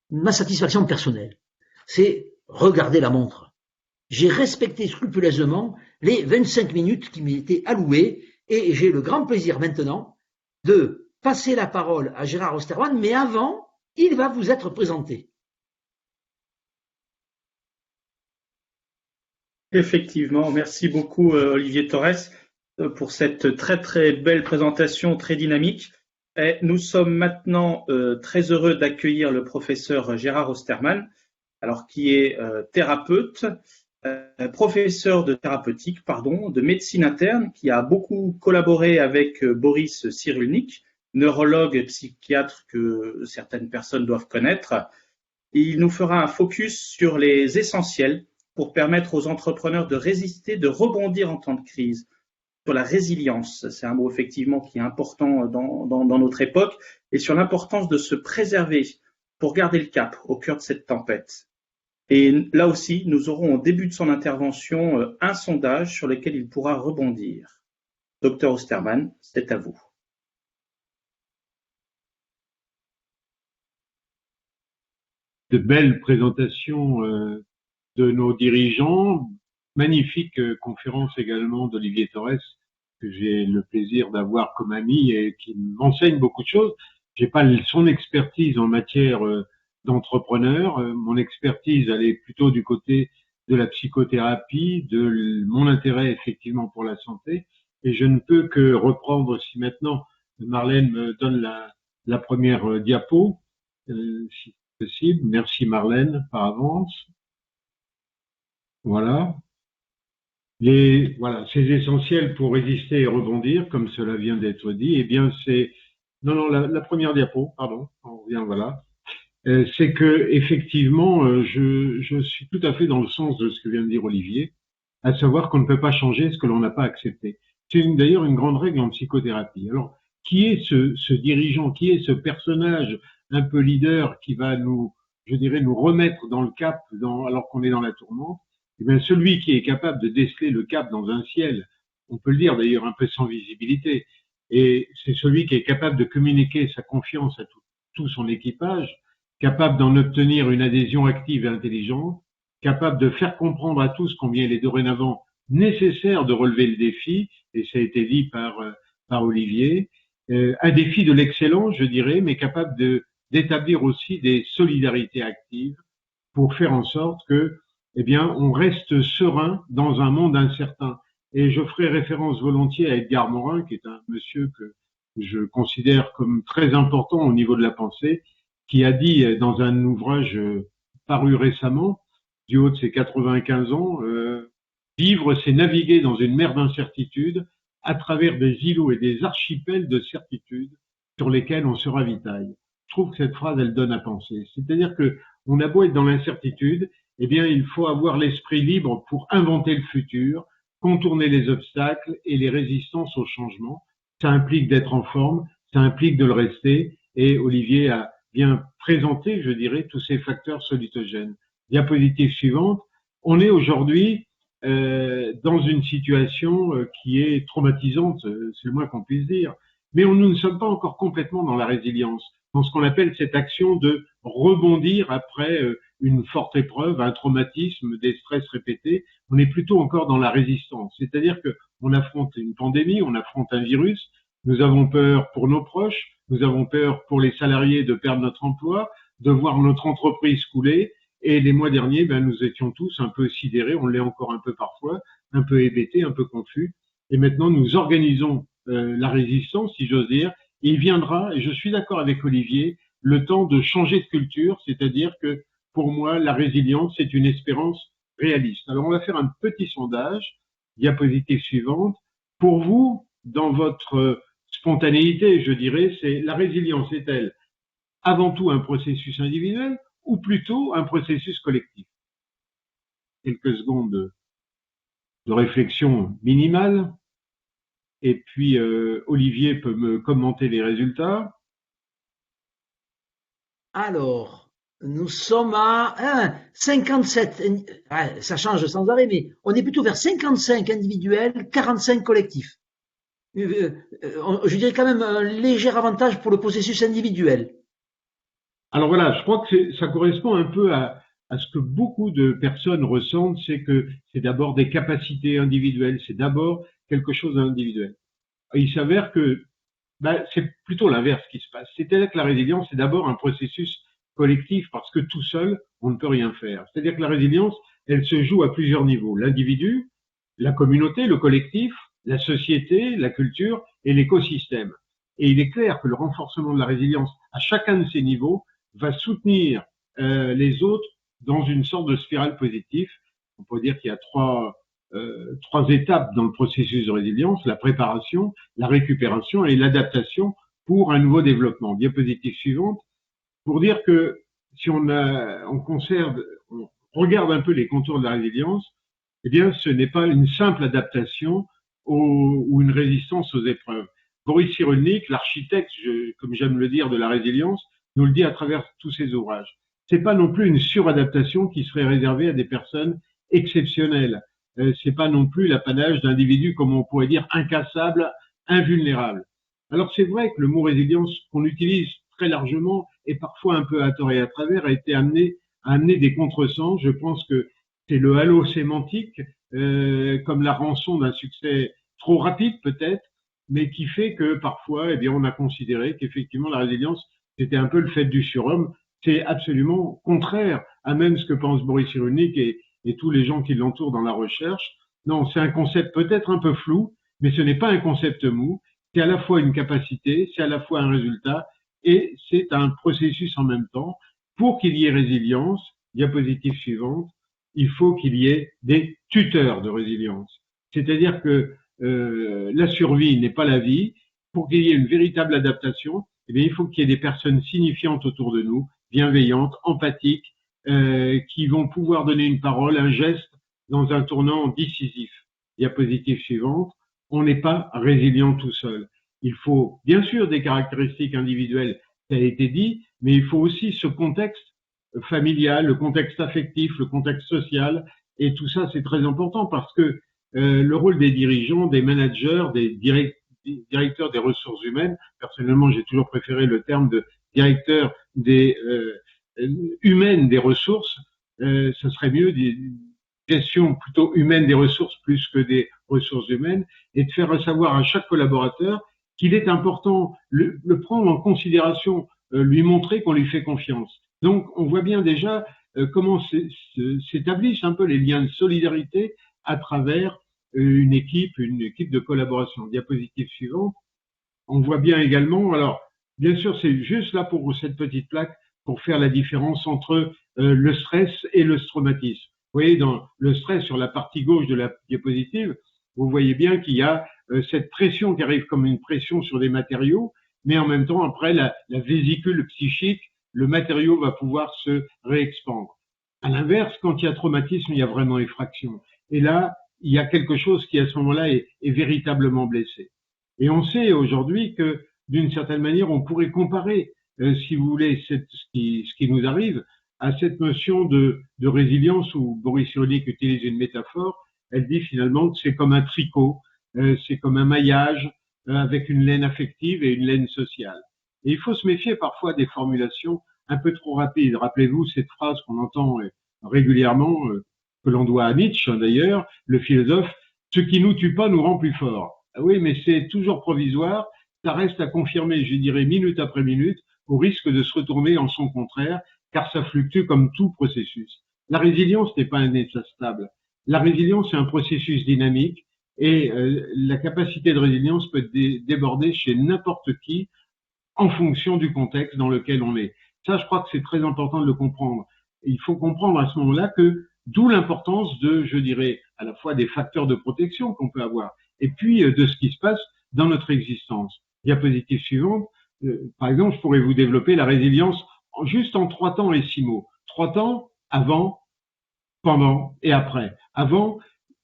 ma satisfaction personnelle, c'est regarder la montre. J'ai respecté scrupuleusement les 25 minutes qui m'étaient allouées, et j'ai le grand plaisir maintenant de passer la parole à Gérard Osterman, mais avant, il va vous être présenté. Effectivement, merci beaucoup Olivier Torres pour cette très très belle présentation, très dynamique. Et nous sommes maintenant très heureux d'accueillir le professeur Gérard Osterman, alors qui est thérapeute, professeur de thérapeutique, de médecine interne, qui a beaucoup collaboré avec Boris Cyrulnik neurologue et psychiatre que certaines personnes doivent connaître. Il nous fera un focus sur les essentiels pour permettre aux entrepreneurs de résister, de rebondir en temps de crise. Sur la résilience, c'est un mot effectivement qui est important dans notre époque, et sur l'importance de se préserver pour garder le cap au cœur de cette tempête. Et là aussi, nous aurons au début de son intervention un sondage sur lequel il pourra rebondir. Dr Osterman, c'est à vous. De belles présentations de nos dirigeants, magnifique conférence également d'Olivier Torres, que j'ai le plaisir d'avoir comme ami et qui m'enseigne beaucoup de choses. J'ai pas son expertise en matière d'entrepreneur. Mon expertise, elle est plutôt du côté de la psychothérapie, de mon intérêt effectivement pour la santé. Et je ne peux que reprendre, si maintenant Marlène me donne la première diapo, si possible. Merci Marlène par avance. Voilà. Ces essentiels pour résister et rebondir, comme cela vient d'être dit, eh bien c'est la première diapo, pardon, on revient voilà. C'est que effectivement, je suis tout à fait dans le sens de ce que vient de dire Olivier, à savoir qu'on ne peut pas changer ce que l'on n'a pas accepté. C'est d'ailleurs une grande règle en psychothérapie. Alors, qui est ce dirigeant, qui est ce personnage un peu leader qui va nous remettre dans le cap alors qu'on est dans la tourmente? Eh bien, celui qui est capable de déceler le cap dans un ciel, on peut le dire d'ailleurs un peu sans visibilité, et c'est celui qui est capable de communiquer sa confiance à tout son équipage, capable d'en obtenir une adhésion active et intelligente, capable de faire comprendre à tous combien il est dorénavant nécessaire de relever le défi, et ça a été dit par Olivier, un défi de l'excellence, je dirais, mais capable d'établir aussi des solidarités actives pour faire en sorte que eh bien, on reste serein dans un monde incertain. Et je ferai référence volontiers à Edgar Morin, qui est un monsieur que je considère comme très important au niveau de la pensée, qui a dit dans un ouvrage paru récemment, du haut de ses 95 ans, vivre, c'est naviguer dans une mer d'incertitude à travers des îlots et des archipels de certitude sur lesquels on se ravitaille. Je trouve que cette phrase, elle donne à penser. C'est-à-dire que on a beau être dans l'incertitude, eh bien, il faut avoir l'esprit libre pour inventer le futur, contourner les obstacles et les résistances au changement. Ça implique d'être en forme, ça implique de le rester, et Olivier a bien présenté, je dirais, tous ces facteurs solitogènes. Diapositive suivante. On est aujourd'hui dans une situation qui est traumatisante, c'est le moins qu'on puisse dire, mais nous ne sommes pas encore complètement dans la résilience, dans ce qu'on appelle cette action de rebondir après une forte épreuve, un traumatisme, des stress répétés. On est plutôt encore dans la résistance, c'est-à-dire que on affronte une pandémie, on affronte un virus, nous avons peur pour nos proches, nous avons peur pour les salariés de perdre notre emploi, de voir notre entreprise couler. Et les mois derniers, nous étions tous un peu sidérés, on l'est encore un peu parfois, un peu hébétés, un peu confus. Et maintenant, nous organisons la résistance, si j'ose dire. Et il viendra, et je suis d'accord avec Olivier, le temps de changer de culture, c'est-à-dire que pour moi, la résilience, c'est une espérance réaliste. Alors, on va faire un petit sondage, diapositive suivante. Pour vous, dans votre spontanéité, je dirais, c'est la résilience est-elle avant tout un processus individuel ou plutôt un processus collectif? Quelques secondes de réflexion minimale. Et puis, Olivier peut me commenter les résultats. Alors, nous sommes à 57. Ça change sans arrêt, mais on est plutôt vers 55 individuels, 45 collectifs. Je dirais quand même un léger avantage pour le processus individuel. Alors voilà, je crois que ça correspond un peu à ce que beaucoup de personnes ressentent, c'est que c'est d'abord des capacités individuelles, c'est d'abord quelque chose d'individuel. Il s'avère que c'est plutôt l'inverse qui se passe. C'est-à-dire que la résilience, c'est d'abord un processus collectif parce que tout seul, on ne peut rien faire. C'est-à-dire que la résilience, elle se joue à plusieurs niveaux. L'individu, la communauté, le collectif, la société, la culture et l'écosystème. Et il est clair que le renforcement de la résilience à chacun de ces niveaux va soutenir les autres dans une sorte de spirale positive. On peut dire qu'il y a trois étapes dans le processus de résilience: la préparation, la récupération et l'adaptation pour un nouveau développement. Diapositive suivante, pour dire que si on regarde un peu les contours de la résilience, eh bien, ce n'est pas une simple adaptation ou une résistance aux épreuves. Boris Cyrulnik, l'architecte, comme j'aime le dire, de la résilience, nous le dit à travers tous ses ouvrages. C'est pas non plus une suradaptation qui serait réservée à des personnes exceptionnelles. C'est pas non plus l'apanage d'individus, comme on pourrait dire, incassables, invulnérables. Alors c'est vrai que le mot résilience qu'on utilise très largement et parfois un peu à tort et à travers a été amené à amener des contresens. Je pense que c'est le halo sémantique, comme la rançon d'un succès trop rapide peut-être, mais qui fait que parfois, eh bien, on a considéré qu'effectivement la résilience c'était un peu le fait du surhomme. C'est absolument contraire à même ce que pense Boris Cyrulnik et tous les gens qui l'entourent dans la recherche. Non, c'est un concept peut-être un peu flou, mais ce n'est pas un concept mou. C'est à la fois une capacité, c'est à la fois un résultat, et c'est un processus en même temps. Pour qu'il y ait résilience, diapositive suivante, il faut qu'il y ait des tuteurs de résilience. C'est-à-dire que la survie n'est pas la vie. Pour qu'il y ait une véritable adaptation, eh bien, il faut qu'il y ait des personnes signifiantes autour de nous, bienveillantes, empathiques, qui vont pouvoir donner une parole, un geste dans un tournant décisif. Diapositive suivante, on n'est pas résilient tout seul. Il faut bien sûr des caractéristiques individuelles, ça a été dit, mais il faut aussi ce contexte familial, le contexte affectif, le contexte social, et tout ça c'est très important parce que le rôle des dirigeants, des managers, des directeurs des ressources humaines, personnellement j'ai toujours préféré le terme de directeur des humaines des ressources, ce serait mieux gestion plutôt humaine des ressources plus que des ressources humaines, et de faire savoir à chaque collaborateur qu'il est important le prendre en considération, lui montrer qu'on lui fait confiance. Donc on voit bien déjà comment s'établissent un peu les liens de solidarité à travers une équipe de collaboration. Diapositive suivante, on voit bien également, alors bien sûr c'est juste là pour cette petite plaque pour faire la différence entre le stress et le traumatisme. Vous voyez, dans le stress, sur la partie gauche de la diapositive, vous voyez bien qu'il y a cette pression qui arrive comme une pression sur des matériaux, mais en même temps, après, la vésicule psychique, le matériau va pouvoir se réexpandre. À l'inverse, quand il y a traumatisme, il y a vraiment effraction. Et là, il y a quelque chose qui, à ce moment-là, est véritablement blessé. Et on sait aujourd'hui que, d'une certaine manière, on pourrait comparer, si vous voulez, ce qui nous arrive à cette notion de résilience où Boris Cyrulnik utilise une métaphore. Elle dit finalement que c'est comme un tricot, c'est comme un maillage avec une laine affective et une laine sociale. Et il faut se méfier parfois des formulations un peu trop rapides. Rappelez-vous cette phrase qu'on entend régulièrement, que l'on doit à Nietzsche d'ailleurs, le philosophe, « Ce qui nous tue pas nous rend plus forts ». Oui, mais c'est toujours provisoire, ça reste à confirmer, je dirais, minute après minute, au risque de se retourner en son contraire, car ça fluctue comme tout processus. La résilience n'est pas un état stable. La résilience est un processus dynamique et la capacité de résilience peut déborder chez n'importe qui en fonction du contexte dans lequel on est. Ça, je crois que c'est très important de le comprendre. Et il faut comprendre à ce moment-là que d'où l'importance de, je dirais, à la fois des facteurs de protection qu'on peut avoir et puis de ce qui se passe dans notre existence. Diapositive suivante. Par exemple, je pourrais vous développer la résilience juste en 3 temps et 6 mots. 3 temps, avant, pendant et après. Avant,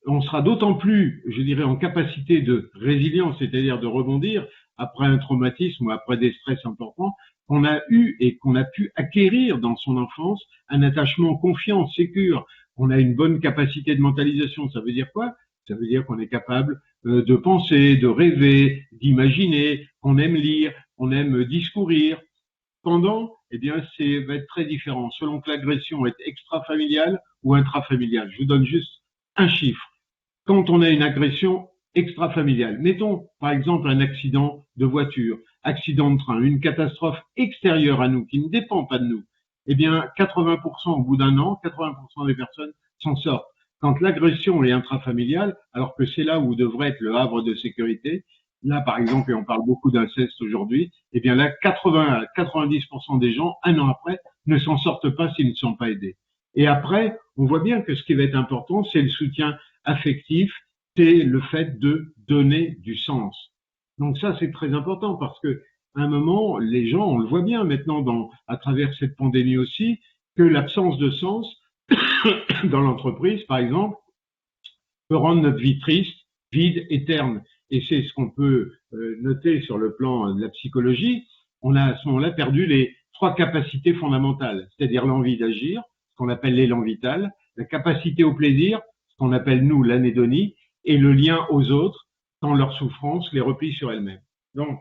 on sera d'autant plus, je dirais, en capacité de résilience, c'est-à-dire de rebondir après un traumatisme ou après des stress importants, qu'on a eu et qu'on a pu acquérir dans son enfance un attachement confiant, sécure. On a une bonne capacité de mentalisation. Ça veut dire quoi? Ça veut dire qu'on est capable de penser, de rêver, d'imaginer, qu'on aime lire, qu'on aime discourir. Pendant, eh bien, va être très différent selon que l'agression est extrafamiliale ou intrafamiliale. Je vous donne juste un chiffre. Quand on a une agression extrafamiliale, mettons par exemple un accident de voiture, accident de train, une catastrophe extérieure à nous qui ne dépend pas de nous, eh bien 80% au bout d'un an, 80% des personnes s'en sortent. Quand l'agression est intrafamiliale, alors que c'est là où devrait être le havre de sécurité, là, par exemple, et on parle beaucoup d'inceste aujourd'hui, eh bien là, 80 à 90% des gens, un an après, ne s'en sortent pas s'ils ne sont pas aidés. Et après, on voit bien que ce qui va être important, c'est le soutien affectif, c'est le fait de donner du sens. Donc ça, c'est très important parce que à un moment, les gens, on le voit bien maintenant à travers cette pandémie aussi, que l'absence de sens dans l'entreprise, par exemple, peut rendre notre vie triste, vide et terne. Et c'est ce qu'on peut noter sur le plan de la psychologie. On a à ce moment-là perdu les 3 capacités fondamentales, c'est-à-dire l'envie d'agir, ce qu'on appelle l'élan vital, la capacité au plaisir, ce qu'on appelle nous l'anédonie, et le lien aux autres, quand leur souffrance les replie sur elles-mêmes. Donc,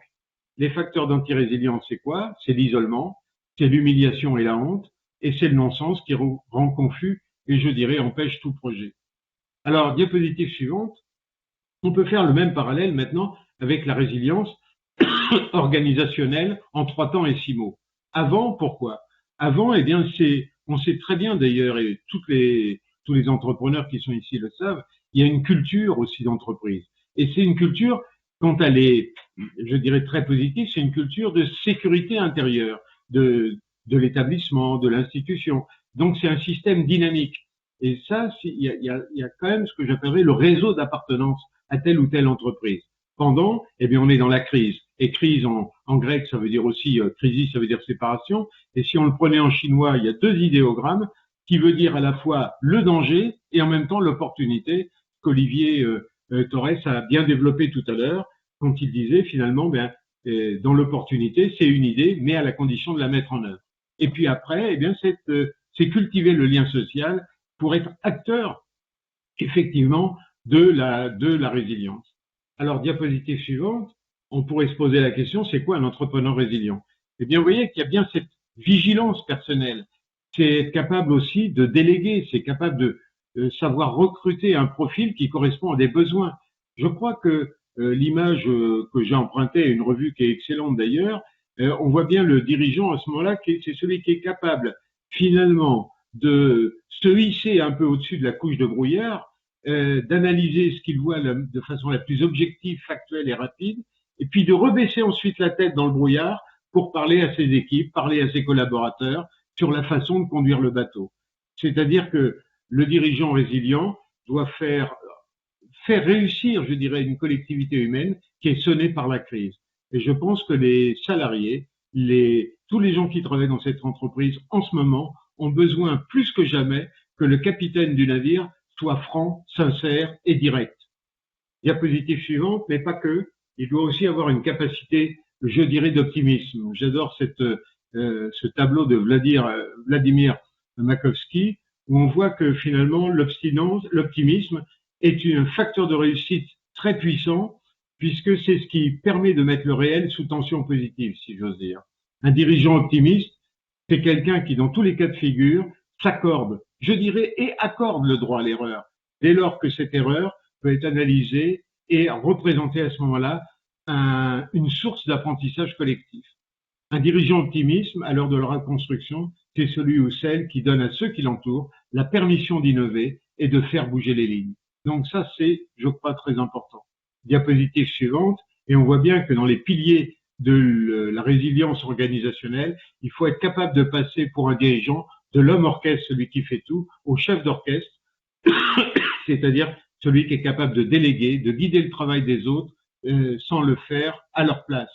les facteurs d'antirésilience, c'est quoi? C'est l'isolement, c'est l'humiliation et la honte, et c'est le non-sens qui rend confus et je dirais empêche tout projet. Alors, diapositive suivante, on peut faire le même parallèle maintenant avec la résilience organisationnelle en 3 temps et 6 mots. Avant, pourquoi? Avant, eh bien, on sait très bien d'ailleurs, et tous les entrepreneurs qui sont ici le savent, il y a une culture aussi d'entreprise. Et c'est une culture, quand elle est, je dirais, très positive, c'est une culture de sécurité intérieure de l'établissement, de l'institution. Donc, c'est un système dynamique. Et ça, il y a quand même ce que j'appellerais le réseau d'appartenance à telle ou telle entreprise. Pendant, eh bien, on est dans la crise. Et crise en grec, ça veut dire aussi crisis, ça veut dire séparation. Et si on le prenait en chinois, il y a 2 idéogrammes qui veut dire à la fois le danger et en même temps l'opportunité qu'Olivier Torres a bien développé tout à l'heure quand il disait finalement, dans l'opportunité, c'est une idée, mais à la condition de la mettre en œuvre. Et puis après, eh bien, c'est cultiver le lien social pour être acteur effectivement de la résilience. Alors, diapositive suivante, on pourrait se poser la question, c'est quoi un entrepreneur résilient? Eh bien, vous voyez qu'il y a bien cette vigilance personnelle. C'est être capable aussi de déléguer, c'est capable de savoir recruter un profil qui correspond à des besoins. Je crois que l'image que j'ai empruntée à une revue qui est excellente d'ailleurs, on voit bien le dirigeant à ce moment-là, c'est celui qui est capable finalement de se hisser un peu au-dessus de la couche de brouillard, d'analyser ce qu'il voit de façon la plus objective, factuelle et rapide, et puis de rebaisser ensuite la tête dans le brouillard pour parler à ses équipes, parler à ses collaborateurs sur la façon de conduire le bateau. C'est-à-dire que le dirigeant résilient doit faire réussir, je dirais, une collectivité humaine qui est sonnée par la crise. Et je pense que les salariés, tous les gens qui travaillent dans cette entreprise en ce moment ont besoin plus que jamais que le capitaine du navire soit franc, sincère et direct. Diapositive suivante, mais pas que. Il doit aussi avoir une capacité, je dirais, d'optimisme. J'adore ce tableau de Vladimir Makovsky, où on voit que finalement l'optimisme est un facteur de réussite très puissant, puisque c'est ce qui permet de mettre le réel sous tension positive, si j'ose dire. Un dirigeant optimiste, c'est quelqu'un qui, dans tous les cas de figure, s'accorde, je dirais, et accorde le droit à l'erreur, dès lors que cette erreur peut être analysée et représenter à ce moment-là une source d'apprentissage collectif. Un dirigeant optimiste, à l'heure de la reconstruction, c'est celui ou celle qui donne à ceux qui l'entourent la permission d'innover et de faire bouger les lignes. Donc ça, c'est, je crois, très important. Diapositive suivante, et on voit bien que dans les piliers de la résilience organisationnelle, il faut être capable de passer pour un dirigeant de l'homme orchestre, celui qui fait tout, au chef d'orchestre, c'est-à-dire celui qui est capable de déléguer, de guider le travail des autres sans le faire à leur place.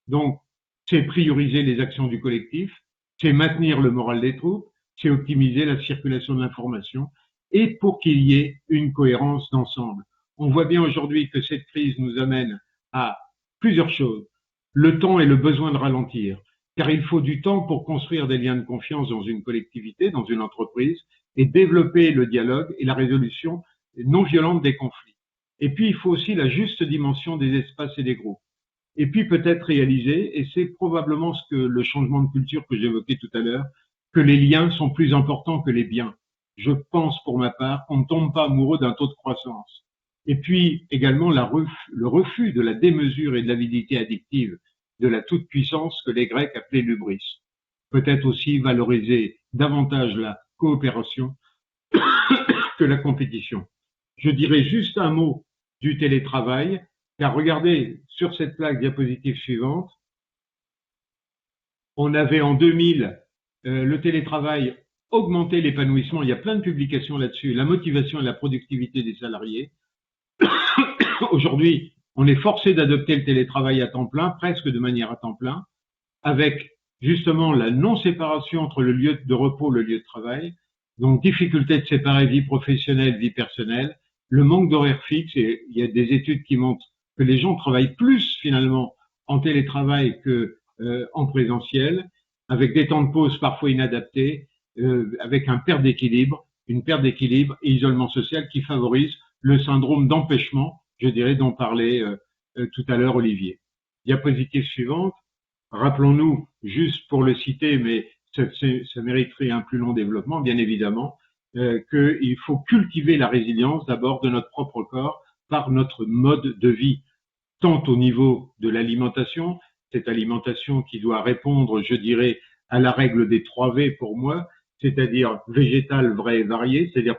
Donc, c'est prioriser les actions du collectif, c'est maintenir le moral des troupes, c'est optimiser la circulation de l'information et pour qu'il y ait une cohérence d'ensemble. On voit bien aujourd'hui que cette crise nous amène à plusieurs choses. Le temps et le besoin de ralentir, car il faut du temps pour construire des liens de confiance dans une collectivité, dans une entreprise, et développer le dialogue et la résolution non violente des conflits. Et puis, il faut aussi la juste dimension des espaces et des groupes. Et puis, peut-être réaliser, et c'est probablement le changement de culture que j'évoquais tout à l'heure, que les liens sont plus importants que les biens. Je pense, pour ma part, qu'on ne tombe pas amoureux d'un taux de croissance. Et puis, également, le refus de la démesure et de l'avidité addictive, de la toute-puissance que les Grecs appelaient l'hubris. Peut-être aussi valoriser davantage la coopération que la compétition. Je dirais juste un mot du télétravail, car regardez, sur cette plaque diapositive suivante, on avait en 2000 le télétravail augmenté l'épanouissement, il y a plein de publications là-dessus, la motivation et la productivité des salariés. Aujourd'hui, on est forcé d'adopter le télétravail à temps plein, presque de manière à temps plein, avec justement la non-séparation entre le lieu de repos et le lieu de travail, donc difficulté de séparer vie professionnelle, vie personnelle, le manque d'horaire fixe, et il y a des études qui montrent que les gens travaillent plus finalement en télétravail que en présentiel, avec des temps de pause parfois inadaptés, avec une perte d'équilibre et isolement social qui favorise le syndrome d'empêchement, je dirais, dont parlait tout à l'heure Olivier. Diapositive suivante. Rappelons-nous, juste pour le citer, mais ça mériterait un plus long développement, bien évidemment, qu'il faut cultiver la résilience d'abord de notre propre corps par notre mode de vie, tant au niveau de l'alimentation, cette alimentation qui doit répondre, je dirais, à la règle des 3 V pour moi, c'est-à-dire végétal, vrai et varié, c'est-à-dire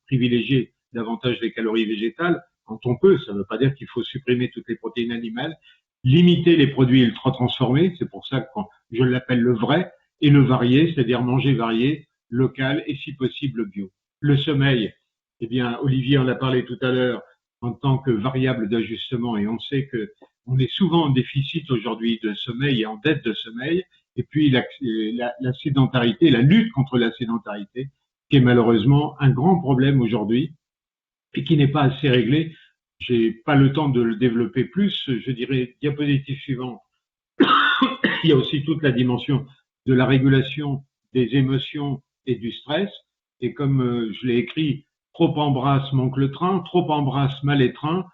privilégier davantage les calories végétales quand on peut, ça ne veut pas dire qu'il faut supprimer toutes les protéines animales, limiter les produits ultra transformés, c'est pour ça que je l'appelle le vrai, et le varié, c'est-à-dire manger varié, local et si possible bio. Le sommeil, eh bien, Olivier en a parlé tout à l'heure en tant que variable d'ajustement, et on sait que on est souvent en déficit aujourd'hui de sommeil et en dette de sommeil, et puis la sédentarité, la lutte contre la sédentarité, qui est malheureusement un grand problème aujourd'hui et qui n'est pas assez réglé. J'ai pas le temps de le développer plus, je dirais diapositive suivante. Il y a aussi toute la dimension de la régulation des émotions et du stress, et comme je l'ai écrit, trop embrasse manque le train, trop embrasse mal les trains,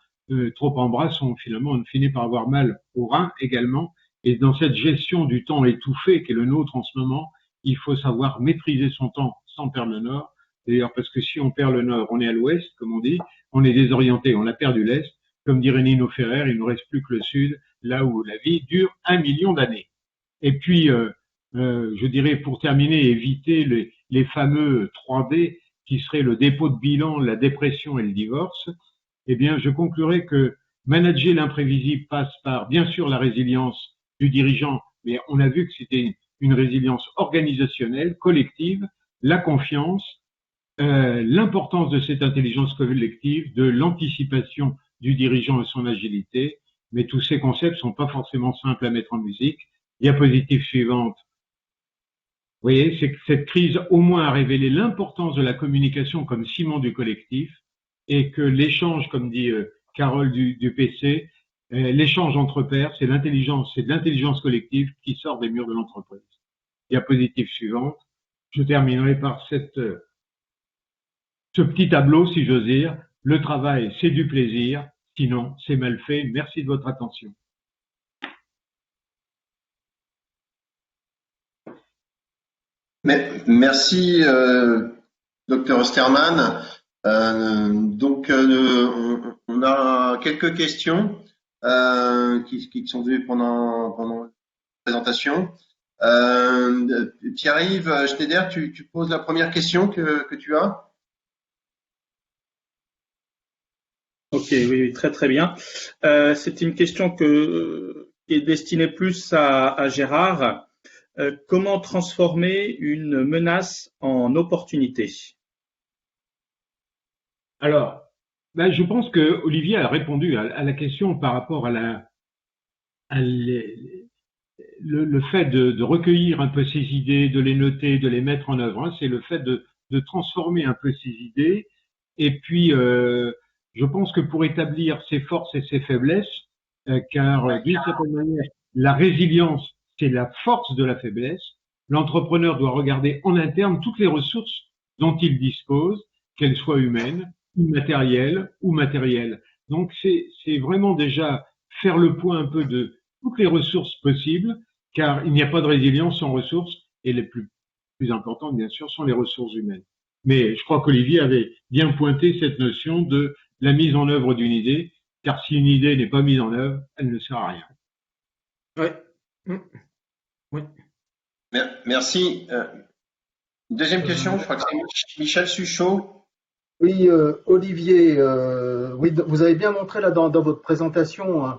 trop embrasse, finalement on finit par avoir mal aux reins également, et dans cette gestion du temps étouffé qui est le nôtre en ce moment, il faut savoir maîtriser son temps sans perdre le nord. D'ailleurs, parce que si on perd le nord, on est à l'ouest, comme on dit, on est désorienté, on a perdu l'est. Comme dirait Nino Ferrer, il ne nous reste plus que le sud, là où la vie dure 1 million d'années. Et puis, je dirais, pour terminer, éviter les fameux 3D, qui seraient le dépôt de bilan, la dépression et le divorce. Eh bien, je conclurai que manager l'imprévisible passe par, bien sûr, la résilience du dirigeant, mais on a vu que c'était une résilience organisationnelle, collective, la confiance, l'importance de cette intelligence collective, de l'anticipation du dirigeant et son agilité, mais tous ces concepts sont pas forcément simples à mettre en musique. Diapositive suivante. Vous voyez, c'est que cette crise au moins a révélé l'importance de la communication comme ciment du collectif et que l'échange, comme dit Carole du PC, l'échange entre pairs, c'est de l'intelligence collective qui sort des murs de l'entreprise. Diapositive suivante. Je terminerai par ce petit tableau, si j'ose dire. Le travail, c'est du plaisir, sinon c'est mal fait. Merci de votre attention. Merci, Dr Osterman. Donc, on a quelques questions qui sont venues pendant la présentation. Pierre-Yves Schneider, tu poses la première question que tu as. Ok, oui, très très bien. C'est une question qui est destinée plus à Gérard. Comment transformer une menace en opportunité? Alors, je pense que Olivier a répondu à la question par rapport à le fait de recueillir un peu ces idées, de les noter, de les mettre en œuvre. C'est le fait de transformer un peu ces idées. Et puis, je pense que pour établir ses forces et ses faiblesses, car d'une certaine manière, la résilience, c'est la force de la faiblesse. L'entrepreneur doit regarder en interne toutes les ressources dont il dispose, qu'elles soient humaines, immatérielles ou matérielles. Donc, c'est vraiment déjà faire le point un peu de toutes les ressources possibles, car il n'y a pas de résilience sans ressources, et les plus importantes, bien sûr, sont les ressources humaines. Mais je crois qu'Olivier avait bien pointé cette notion de la mise en œuvre d'une idée, car si une idée n'est pas mise en œuvre, elle ne sert à rien. Oui. Oui. Merci. Deuxième question, je crois que c'est Michel Suchot. Oui, Olivier, oui, vous avez bien montré là dans votre présentation hein,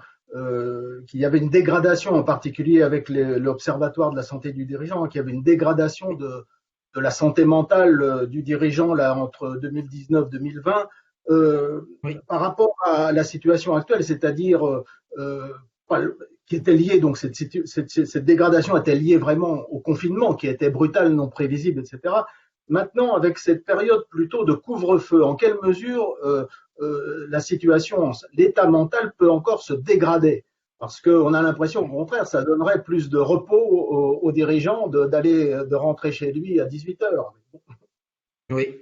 qu'il y avait une dégradation, en particulier avec l'Observatoire de la santé du dirigeant, hein, qu'il y avait une dégradation de la santé mentale du dirigeant là entre 2019-2020. par rapport à la situation actuelle, c'est-à-dire qui était liée, donc cette dégradation était liée vraiment au confinement, qui était brutal, non prévisible, etc. Maintenant, avec cette période plutôt de couvre-feu, en quelle mesure la situation, l'état mental peut encore se dégrader? Parce qu'on a l'impression, au contraire, ça donnerait plus de repos aux dirigeants de rentrer chez lui à 18 heures. Oui,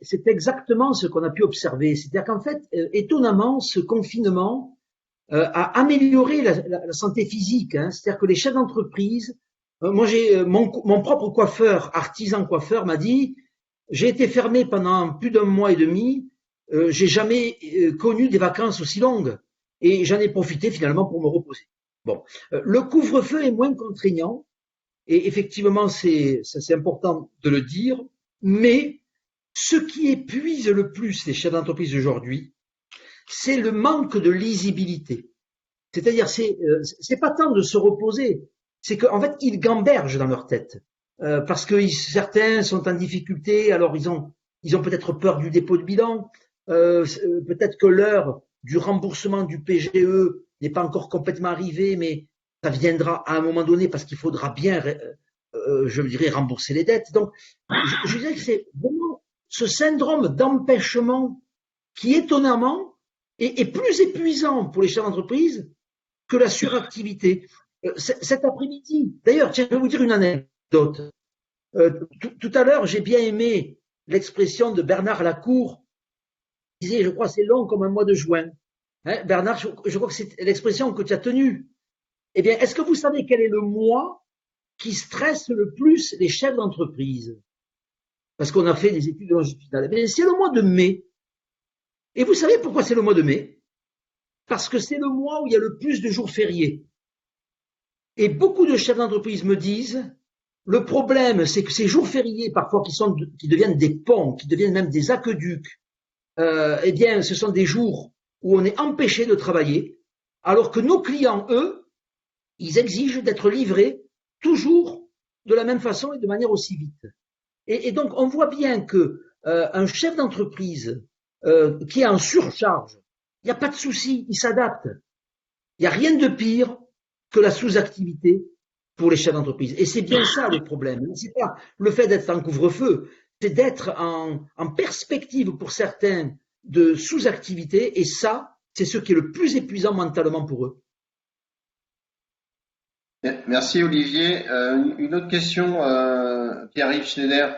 c'est exactement ce qu'on a pu observer. C'est-à-dire qu'en fait, étonnamment, ce confinement a amélioré la santé physique. Hein. C'est-à-dire que les chefs d'entreprise, moi j'ai mon propre coiffeur, artisan coiffeur, m'a dit, j'ai été fermé pendant plus d'un mois et demi, j'ai jamais connu des vacances aussi longues. Et j'en ai profité finalement pour me reposer. Bon, le couvre-feu est moins contraignant, et effectivement c'est important de le dire, mais ce qui épuise le plus les chefs d'entreprise aujourd'hui, c'est le manque de lisibilité. C'est-à-dire, c'est pas tant de se reposer, c'est qu'en fait ils gambergent dans leur tête, parce que certains sont en difficulté, alors ils ont peut-être peur du dépôt de bilan, peut-être que l'heure du remboursement du PGE n'est pas encore complètement arrivée, mais ça viendra à un moment donné parce qu'il faudra bien, je dirais, rembourser les dettes. Donc, je dirais que c'est vraiment ce syndrome d'empêchement qui, étonnamment, est plus épuisant pour les chefs d'entreprise que la suractivité. Cet après-midi, d'ailleurs, tiens, je vais vous dire une anecdote. Tout à l'heure, j'ai bien aimé l'expression de Bernard Lacour. Il disait, je crois, c'est long comme un mois de juin. Hein, Bernard, je crois que c'est l'expression que tu as tenue. Eh bien, est-ce que vous savez quel est le mois qui stresse le plus les chefs d'entreprise? Parce qu'on a fait des études longitudinales. Eh bien, c'est le mois de mai. Et vous savez pourquoi c'est le mois de mai? Parce que c'est le mois où il y a le plus de jours fériés. Et beaucoup de chefs d'entreprise me disent, le problème, c'est que ces jours fériés, parfois qui deviennent des ponts, qui deviennent même des aqueducs, eh bien, ce sont des jours où on est empêché de travailler, alors que nos clients, eux, ils exigent d'être livrés toujours de la même façon et de manière aussi vite. Et donc, on voit bien que un chef d'entreprise qui est en surcharge, il n'y a pas de souci, il s'adapte. Il n'y a rien de pire que la sous-activité pour les chefs d'entreprise. Et c'est bien ça le problème. C'est pas le fait d'être en couvre-feu, c'est d'être en perspective pour certains de sous-activité, et ça, c'est ce qui est le plus épuisant mentalement pour eux. Merci Olivier. Une autre question, Pierre-Yves Schneider.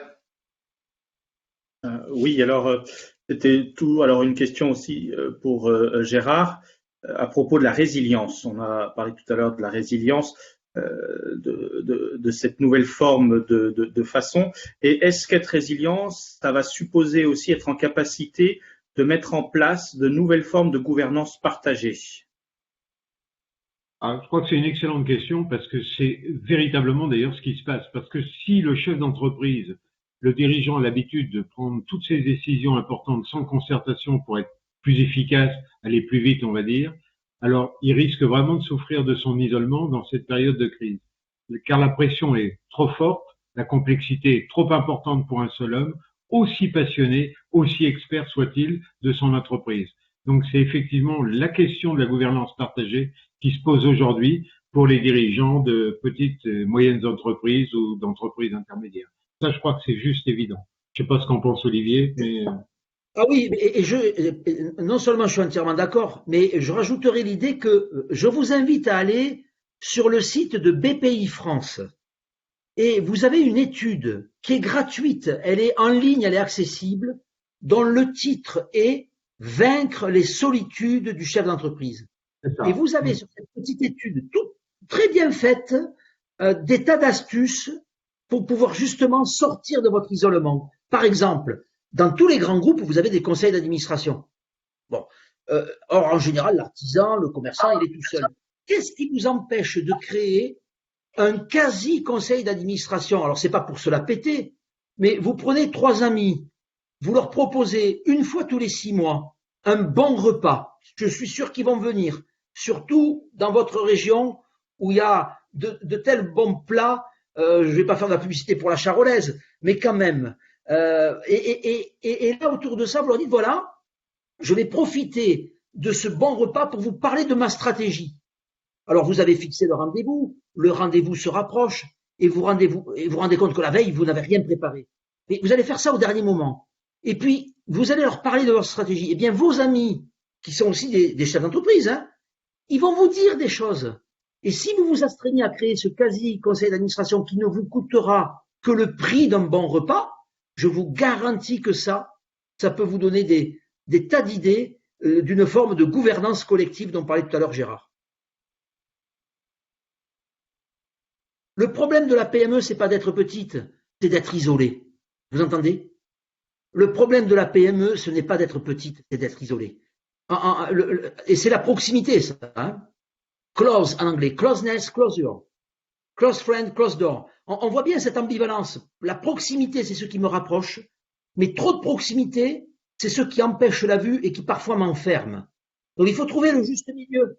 Oui, alors c'était tout. Alors une question aussi pour Gérard à propos de la résilience. On a parlé tout à l'heure de la résilience. De cette nouvelle forme de façon. Et est-ce qu'être résilient, ça va supposer aussi être en capacité de mettre en place de nouvelles formes de gouvernance partagée? Je crois que c'est une excellente question parce que c'est véritablement d'ailleurs ce qui se passe. Parce que si le chef d'entreprise, le dirigeant a l'habitude de prendre toutes ces décisions importantes sans concertation pour être plus efficace, aller plus vite, on va dire, alors il risque vraiment de souffrir de son isolement dans cette période de crise. Car la pression est trop forte, la complexité est trop importante pour un seul homme, aussi passionné, aussi expert soit-il de son entreprise. Donc c'est effectivement la question de la gouvernance partagée qui se pose aujourd'hui pour les dirigeants de petites et moyennes entreprises ou d'entreprises intermédiaires. Ça, je crois que c'est juste évident. Je ne sais pas ce qu'en pense Olivier, mais... Ah oui, et non seulement je suis entièrement d'accord, mais je rajouterai l'idée que je vous invite à aller sur le site de BPI France. Et vous avez une étude qui est gratuite, elle est en ligne, elle est accessible, dont le titre est « Vaincre les solitudes du chef d'entreprise ». Et vous avez sur cette petite étude, très bien faite, des tas d'astuces pour pouvoir justement sortir de votre isolement. Par exemple, dans tous les grands groupes, vous avez des conseils d'administration. Bon, or en général, l'artisan, le commerçant, il est tout seul. Qu'est-ce qui vous empêche de créer un quasi-conseil d'administration? Alors, c'est pas pour se la péter, mais vous prenez 3 amis, vous leur proposez une fois tous les 6 mois un bon repas. Je suis sûr qu'ils vont venir, surtout dans votre région où il y a de tels bons plats. Je vais pas faire de la publicité pour la charolaise, mais quand même. Et là, autour de ça, vous leur dites, voilà, je vais profiter de ce bon repas pour vous parler de ma stratégie. Alors, vous avez fixé le rendez-vous se rapproche, et vous rendez compte que la veille, vous n'avez rien préparé. Mais vous allez faire ça au dernier moment. Et puis, vous allez leur parler de votre stratégie. Eh bien, vos amis, qui sont aussi des chefs d'entreprise, hein, ils vont vous dire des choses. Et si vous vous astreignez à créer ce quasi-conseil d'administration qui ne vous coûtera que le prix d'un bon repas, je vous garantis que ça peut vous donner des tas d'idées d'une forme de gouvernance collective dont parlait tout à l'heure Gérard. Le problème de la PME, c'est pas d'être petite, c'est d'être isolée. Vous entendez? Le problème de la PME, ce n'est pas d'être petite, c'est d'être isolée. Et c'est la proximité, ça. Hein? Close en anglais, closeness, closure. Close friend, close door. On voit bien cette ambivalence. La proximité, c'est ce qui me rapproche, mais trop de proximité, c'est ce qui empêche la vue et qui parfois m'enferme. Donc il faut trouver le juste milieu.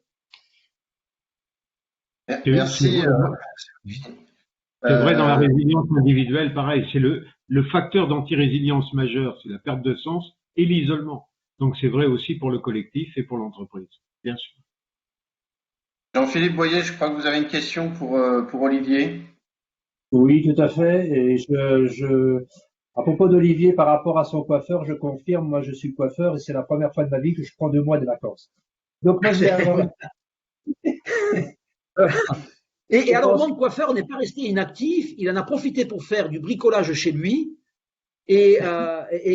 Merci. C'est vrai dans la résilience individuelle, pareil, c'est le facteur d'anti-résilience majeur, c'est la perte de sens et l'isolement. Donc c'est vrai aussi pour le collectif et pour l'entreprise, bien sûr. Jean-Philippe Boyer, je crois que vous avez une question pour Olivier. Oui, tout à fait. Et à propos d'Olivier, par rapport à son coiffeur, je confirme, moi je suis coiffeur et c'est la première fois de ma vie que je prends 2 mois de vacances. Donc moi je vais avoir Et alors, mon coiffeur n'est pas resté inactif, il en a profité pour faire du bricolage chez lui. Et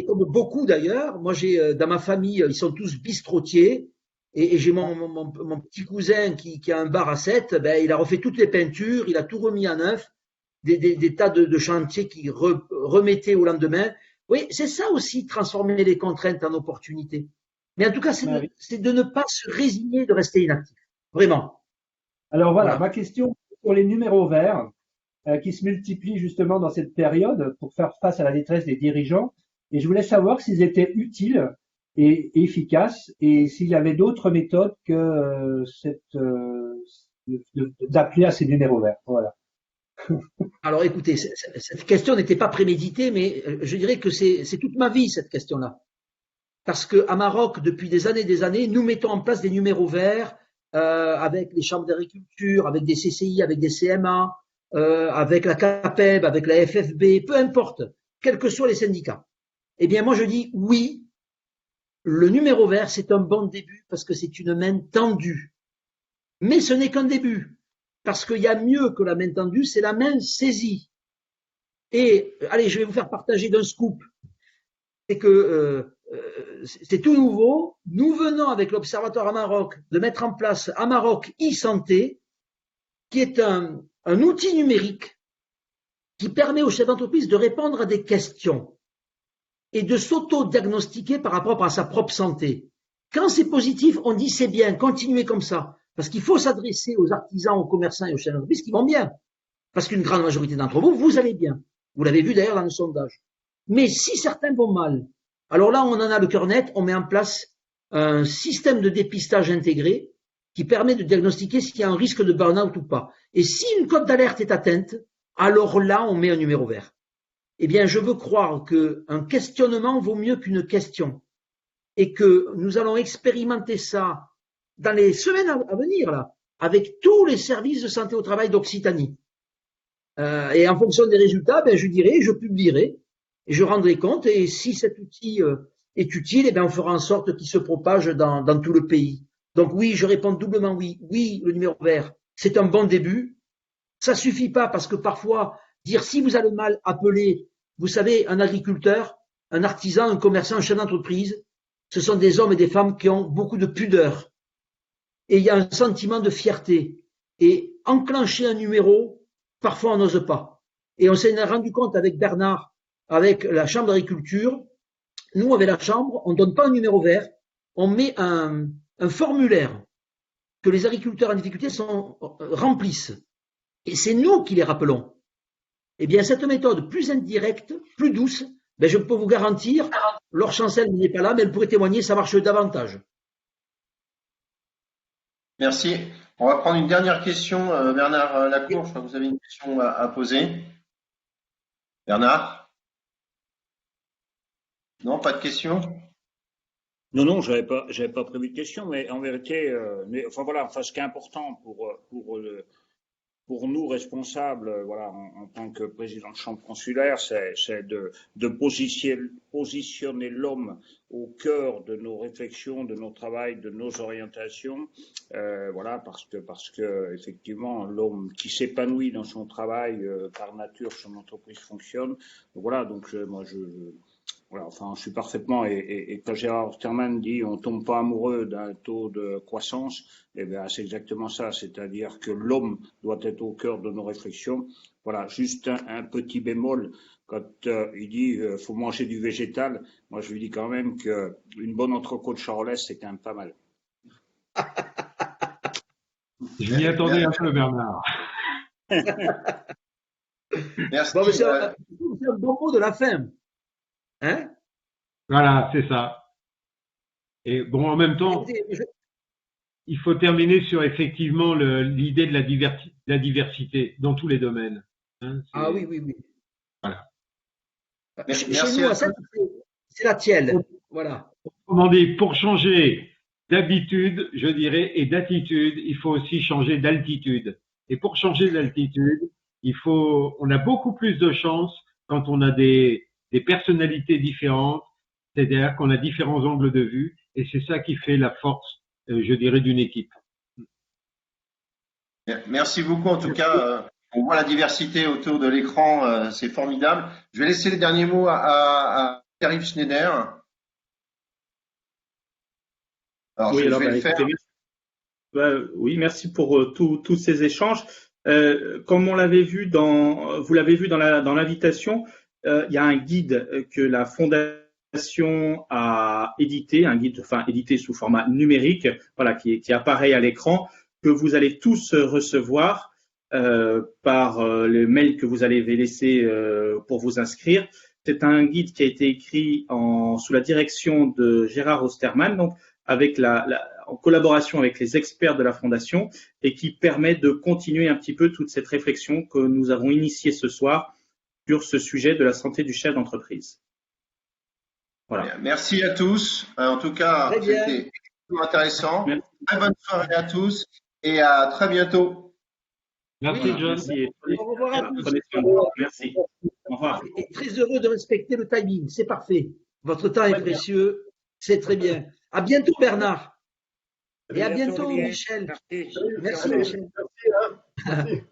comme beaucoup d'ailleurs, moi j'ai dans ma famille, ils sont tous bistrotiers. Et j'ai mon petit cousin qui a un bar à 7, ben, il a refait toutes les peintures, il a tout remis à neuf, des tas de chantiers qu'il remettait au lendemain. Oui, c'est ça aussi, transformer les contraintes en opportunités. Mais en tout cas, c'est de ne pas se résigner de rester inactif. Vraiment. Alors voilà, ma question sur les numéros verts qui se multiplient justement dans cette période pour faire face à la détresse des dirigeants. Et je voulais savoir s'ils étaient utiles et efficaces et s'il y avait d'autres méthodes que d'appeler à ces numéros verts. Voilà. Alors écoutez, cette question n'était pas préméditée, mais je dirais que c'est toute ma vie cette question-là. Parce qu'à Maroc, depuis des années, nous mettons en place des numéros verts avec les chambres d'agriculture, avec des CCI, avec des CMA, avec la CAPEB, avec la FFB, peu importe, quels que soient les syndicats. Eh bien, moi je dis oui, le numéro vert, c'est un bon début parce que c'est une main tendue. Mais ce n'est qu'un début. Parce qu'il y a mieux que la main tendue, c'est la main saisie. Et allez, je vais vous faire partager d'un scoop. C'est que c'est tout nouveau. Nous venons avec l'Observatoire à Maroc de mettre en place à Maroc e-santé, qui est un outil numérique qui permet aux chefs d'entreprise de répondre à des questions et de s'auto-diagnostiquer par rapport à sa propre santé. Quand c'est positif, on dit c'est bien, continuez comme ça. Parce qu'il faut s'adresser aux artisans, aux commerçants et aux chefs d'entreprise qui vont bien. Parce qu'une grande majorité d'entre vous, vous allez bien. Vous l'avez vu d'ailleurs dans le sondage. Mais si certains vont mal, alors là, on en a le cœur net, on met en place un système de dépistage intégré qui permet de diagnostiquer s'il y a un risque de burn-out ou pas. Et si une cote d'alerte est atteinte, alors là, on met un numéro vert. Eh bien, je veux croire qu'un questionnement vaut mieux qu'une question. Et que nous allons expérimenter ça dans les semaines à venir, là, avec tous les services de santé au travail d'Occitanie. Et en fonction des résultats, ben, je dirai, je publierai, et je rendrai compte, et si cet outil est utile, eh ben, on fera en sorte qu'il se propage dans tout le pays. Donc oui, je réponds doublement oui. Oui, le numéro vert, c'est un bon début. Ça suffit pas parce que parfois, dire si vous allez mal, appelez, vous savez, un agriculteur, un artisan, un commerçant, un chef d'entreprise, ce sont des hommes et des femmes qui ont beaucoup de pudeur. Et il y a un sentiment de fierté. Et enclencher un numéro, parfois on n'ose pas. Et on s'en est rendu compte avec Bernard, avec la Chambre d'agriculture. Nous, avec la Chambre, on ne donne pas un numéro vert, on met un formulaire que les agriculteurs en difficulté remplissent. Et c'est nous qui les rappelons. Eh bien, cette méthode plus indirecte, plus douce, ben, je peux vous garantir, Laure Chancel n'est pas là, mais elle pourrait témoigner, ça marche davantage. Merci. On va prendre une dernière question. Bernard Lacour, je crois que vous avez une question à poser. Bernard? Non, pas de question? Non, j'avais pas prévu de question, mais en vérité, ce qui est important pour nous responsables, voilà, en tant que président de chambre consulaire, c'est de positionner l'homme au cœur de nos réflexions, de nos travails, de nos orientations, voilà, parce que effectivement, l'homme qui s'épanouit dans son travail, par nature, son entreprise fonctionne. Voilà, donc moi voilà, enfin, je suis parfaitement, et quand Gérard Osterman dit on tombe pas amoureux d'un taux de croissance, eh bien, c'est exactement ça, c'est-à-dire que l'homme doit être au cœur de nos réflexions. Voilà, juste un petit bémol, quand il dit faut manger du végétal, moi je lui dis quand même que une bonne entrecôte charolaise, c'est quand même pas mal. Je m'y attendais un peu, Bernard. Merci. Bon, c'est un bon mot de la fin. Hein? Voilà, c'est ça. Et bon, en même temps, il faut terminer sur effectivement l'idée de la diversité dans tous les domaines. Hein, ah oui. Voilà. Chez nous, c'est la tielle. Voilà. Autrement dit, pour changer d'habitude, je dirais, et d'attitude, il faut aussi changer d'altitude. Et pour changer d'altitude, on a beaucoup plus de chance quand on a des personnalités différentes, c'est-à-dire qu'on a différents angles de vue, et c'est ça qui fait la force, je dirais, d'une équipe. Merci beaucoup. En tout cas, on voit la diversité autour de l'écran, c'est formidable. Je vais laisser les derniers mots à Pierre-Yves Schneider. Alors, oui, je vais le faire. Oui, merci pour tous ces échanges. Comme vous l'avez vu dans l'invitation, il y a un guide que la Fondation a édité, un guide, édité sous format numérique, voilà, qui apparaît à l'écran, que vous allez tous recevoir par le mail que vous allez laisser pour vous inscrire. C'est un guide qui a été écrit sous la direction de Gérard Osterman, donc avec en collaboration avec les experts de la Fondation, et qui permet de continuer un petit peu toute cette réflexion que nous avons initiée ce soir sur ce sujet de la santé du chef d'entreprise. Voilà. Merci à tous. En tout cas, c'était extrêmement intéressant. Merci. Très bonne soirée à tous et à très bientôt. Merci, John. Merci. Au revoir à tous. Merci. Au revoir. Et très heureux de respecter le timing. C'est parfait. Votre temps est précieux. C'est très bien. À bientôt, Bernard. Et à bientôt, Michel. Merci. Merci, Michel. Merci.